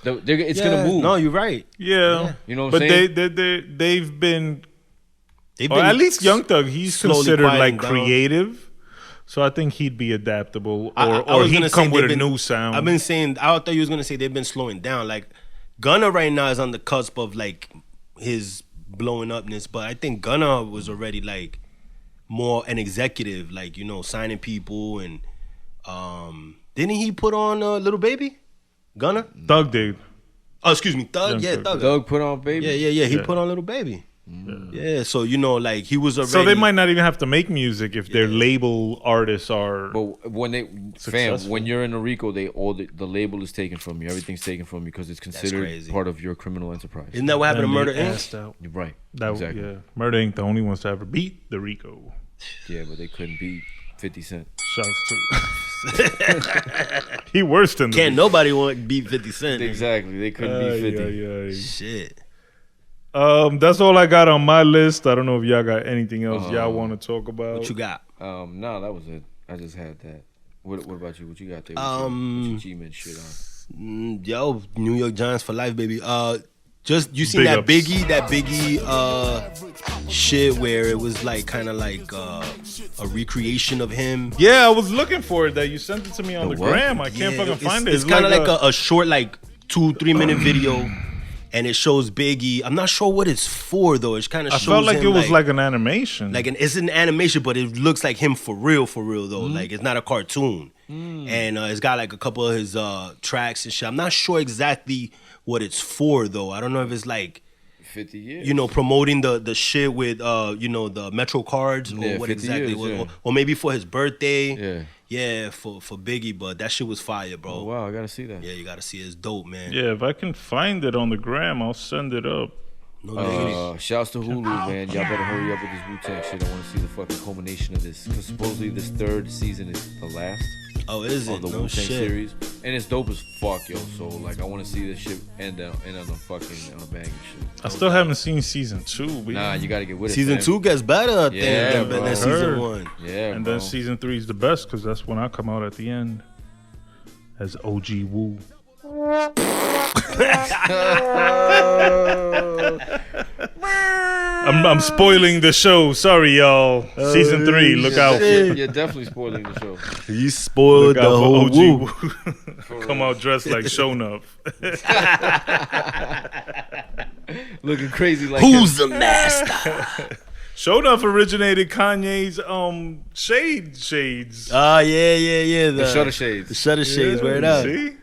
It's gonna move. No, you're right. Yeah. You know what I'm saying? But they've been or at least Young Thug, he's considered like creative. So I think he'd be adaptable, or he'd come with a new sound. I've been saying, I thought you was gonna say they've been slowing down. Like Gunna right now is on the cusp of like his blowing upness, but I think Gunna was already like more an executive, like signing people and didn't he put on Little Baby? Gunna? Thug did. Oh, excuse me, Thug. Yeah, Thug. Thug put on Baby. Yeah. He put on Little Baby. Yeah, so like he was already. So they might not even have to make music if their label artists are. But when when you're in a Rico, the label is taken from you. Everything's taken from you because it's considered part of your criminal enterprise. Isn't that what happened to Murder Inc? You're right. Exactly. Yeah, Murder Inc. the only ones to ever beat the Rico. Yeah, but they couldn't beat 50 Cent. Shouts to. He worse than. Can't nobody beat 50 Cent. Exactly, they couldn't beat 50. Shit. That's all I got on my list. I don't know if y'all got anything else y'all want to talk about. What you got? No, that was it. I just had that. What about you? What you got there? What's your G-Man shit on? Yo, New York Giants for life, baby. Just you seen that Biggie shit where it was like kind of like a recreation of him. Yeah, I was looking for it. That you sent it to me on the gram. I can't fucking find it. It's kind of like a short, like 2-3 minute video. And it shows Biggie. I'm not sure what it's for though. It kind of shows. I felt like it was like an animation. It's an animation, but it looks like him for real though. Like it's not a cartoon. And it's got like a couple of his tracks and shit. I'm not sure exactly what it's for though. I don't know if it's like 50 years. Promoting the shit with the Metro cards or what exactly years, or maybe for his birthday. Yeah, for Biggie, but that shit was fire, bro. Oh, wow, I gotta see that. Yeah, you gotta see it. It's dope, man. Yeah, if I can find it on the gram, I'll send it up. Shouts to Hulu, man. Y'all better hurry up with this Wu-Tang shit. I want to see the fucking culmination of this. Because supposedly this third season is the last. Oh, is it? Of the Wu-Tang series. And it's dope as fuck, yo. So, like, I want to see this shit end on a fucking banging shit. I still haven't seen season 2. Nah, you got to get with it. Season 2 gets better than season 1. Yeah, and then season 3 is the best because that's when I come out at the end as OG Wu. I'm spoiling the show. Sorry, y'all. Season 3. Look out. You're definitely spoiling the show. You spoiled the whole Wu. Come out dressed like Shonuff. Looking crazy like who's the master? Shonuff originated Kanye's shades. Oh yeah. The shutter shades. The shutter shades. Wear it up. See?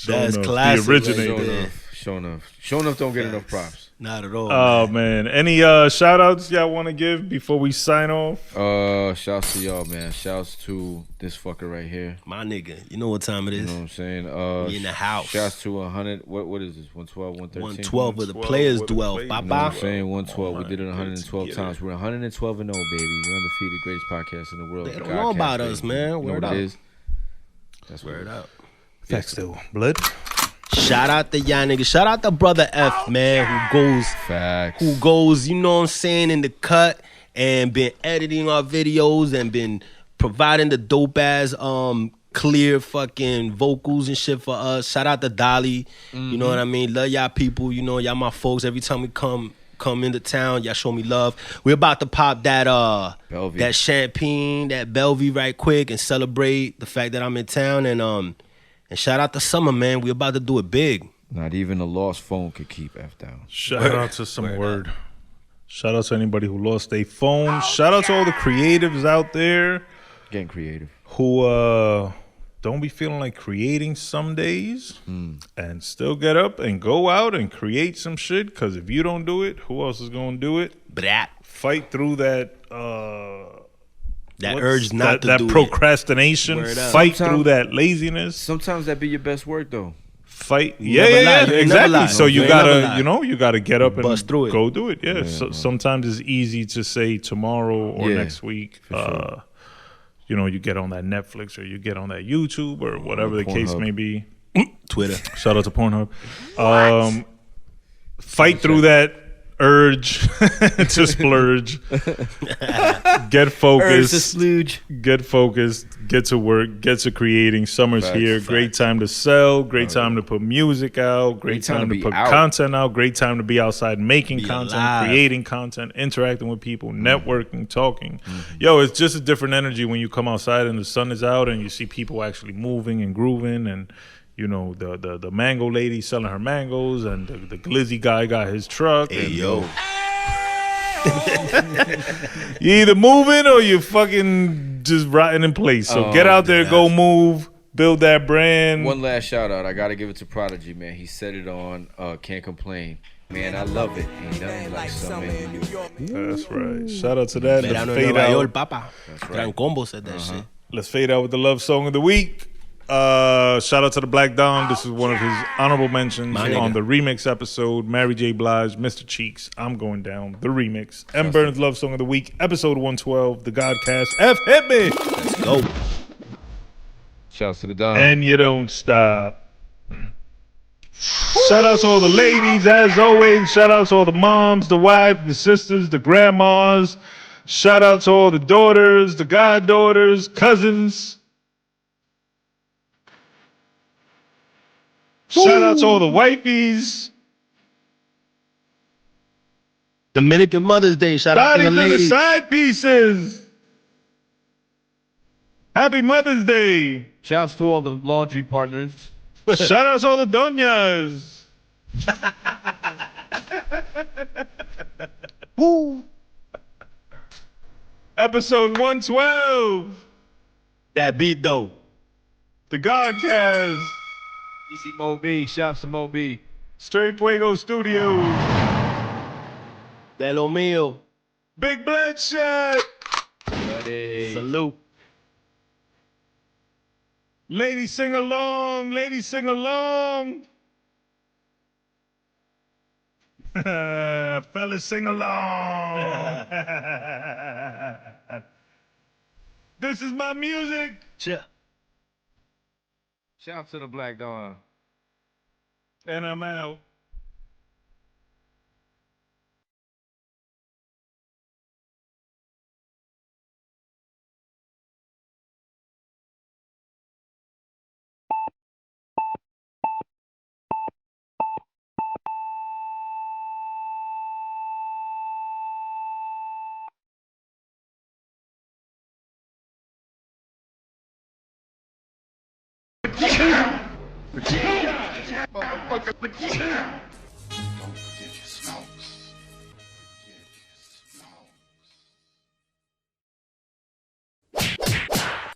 That's classic. The originator. Show enough don't get enough props. Not at all. Oh man. Any shout outs y'all want to give before we sign off? Shouts to y'all, man. Shouts to this fucker right here. My nigga, you know what time it is. You know what I'm saying? We in the house. Shouts to 100. What is this? 112, 113? 112 where the players dwell. You know what I'm saying? 112. We did it 112 times. We're 112 and 0, baby. We're undefeated, greatest podcast in the world. They don't know about us, man. Word up. it is. That's word up. Facts though. Blood. Shout out to y'all niggas. Shout out to Brother F, man, who goes, you know what I'm saying, in the cut and been editing our videos and been providing the dope ass clear fucking vocals and shit for us. Shout out to Dolly. You know what I mean? Love y'all people. You know, y'all my folks. Every time we come into town, y'all show me love. We're about to pop that that champagne, that Bellevue right quick and celebrate the fact that I'm in town. And shout out to Summer, man. We about to do it big. Not even a lost phone could keep F down. Shout out to some word. Shout out to anybody who lost their phone. Shout out to all the creatives out there. Getting creative. Who don't be feeling like creating some days and still get up and go out and create some shit. Because if you don't do it, who else is going to do it? Brat. Fight through that... that urge not to do do procrastination. Fight through that laziness. Sometimes that be your best work though. Fight. Yeah, exactly. So you gotta, you gotta get up and bust through it. Go do it. Yeah. So sometimes it's easy to say tomorrow or next week. Sure. You get on that Netflix or you get on that YouTube or whatever the case may be. Twitter. Shout out to Pornhub. Fight through that urge to splurge. Get focused. Get focused. Get to work. Get to creating. Summer's here. Great time to sell. Great time to put music out. Great time to put content out. Great time to be outside making content, creating content, interacting with people, networking, talking. Yo, it's just a different energy when you come outside and the sun is out and you see people actually moving and grooving and the mango lady selling her mangoes and the glizzy guy got his truck. Hey, yo. You either moving or you fucking just rotting in place. So get out there, go move, build that brand. One last shout out. I got to give it to Prodigy, man. He said it on Can't Complain. Man, I love it. Ain't nothing like summer in New York. That's right. Shout out to that. Let's fade out. Papa. Gran Combo said that shit. Let's fade out with the love song of the week. Shout out to the Black Dom. This is one of his honorable mentions on the remix episode. Mary J. Blige, Mr. Cheeks, I'm Going Down, the remix. M. Burnz Love Song of the Week, episode 112, the Godcast. F, hit me. Let's go. Shouts to the Dom. And you don't stop. Shout out to all the ladies, as always. Shout out to all the moms, the wives, the sisters, the grandmas. Shout out to all the daughters, the goddaughters, cousins. Shout out to all the wifeys. Dominican Mother's Day. Shout out to the ladies. Side pieces. Happy Mother's Day. Shouts to all the laundry partners. Shout out to all the doñas. Woo. Episode 112. That beat though. The Godcast. Easy Mo B. Shouts to Mo B. Straight Fuego Studios. De lo mío. Big Bludshot. Salute. Ladies sing along. Ladies sing along. Fellas sing along. This is my music. Sure. Shout out to the Black Dawn. And I'm out.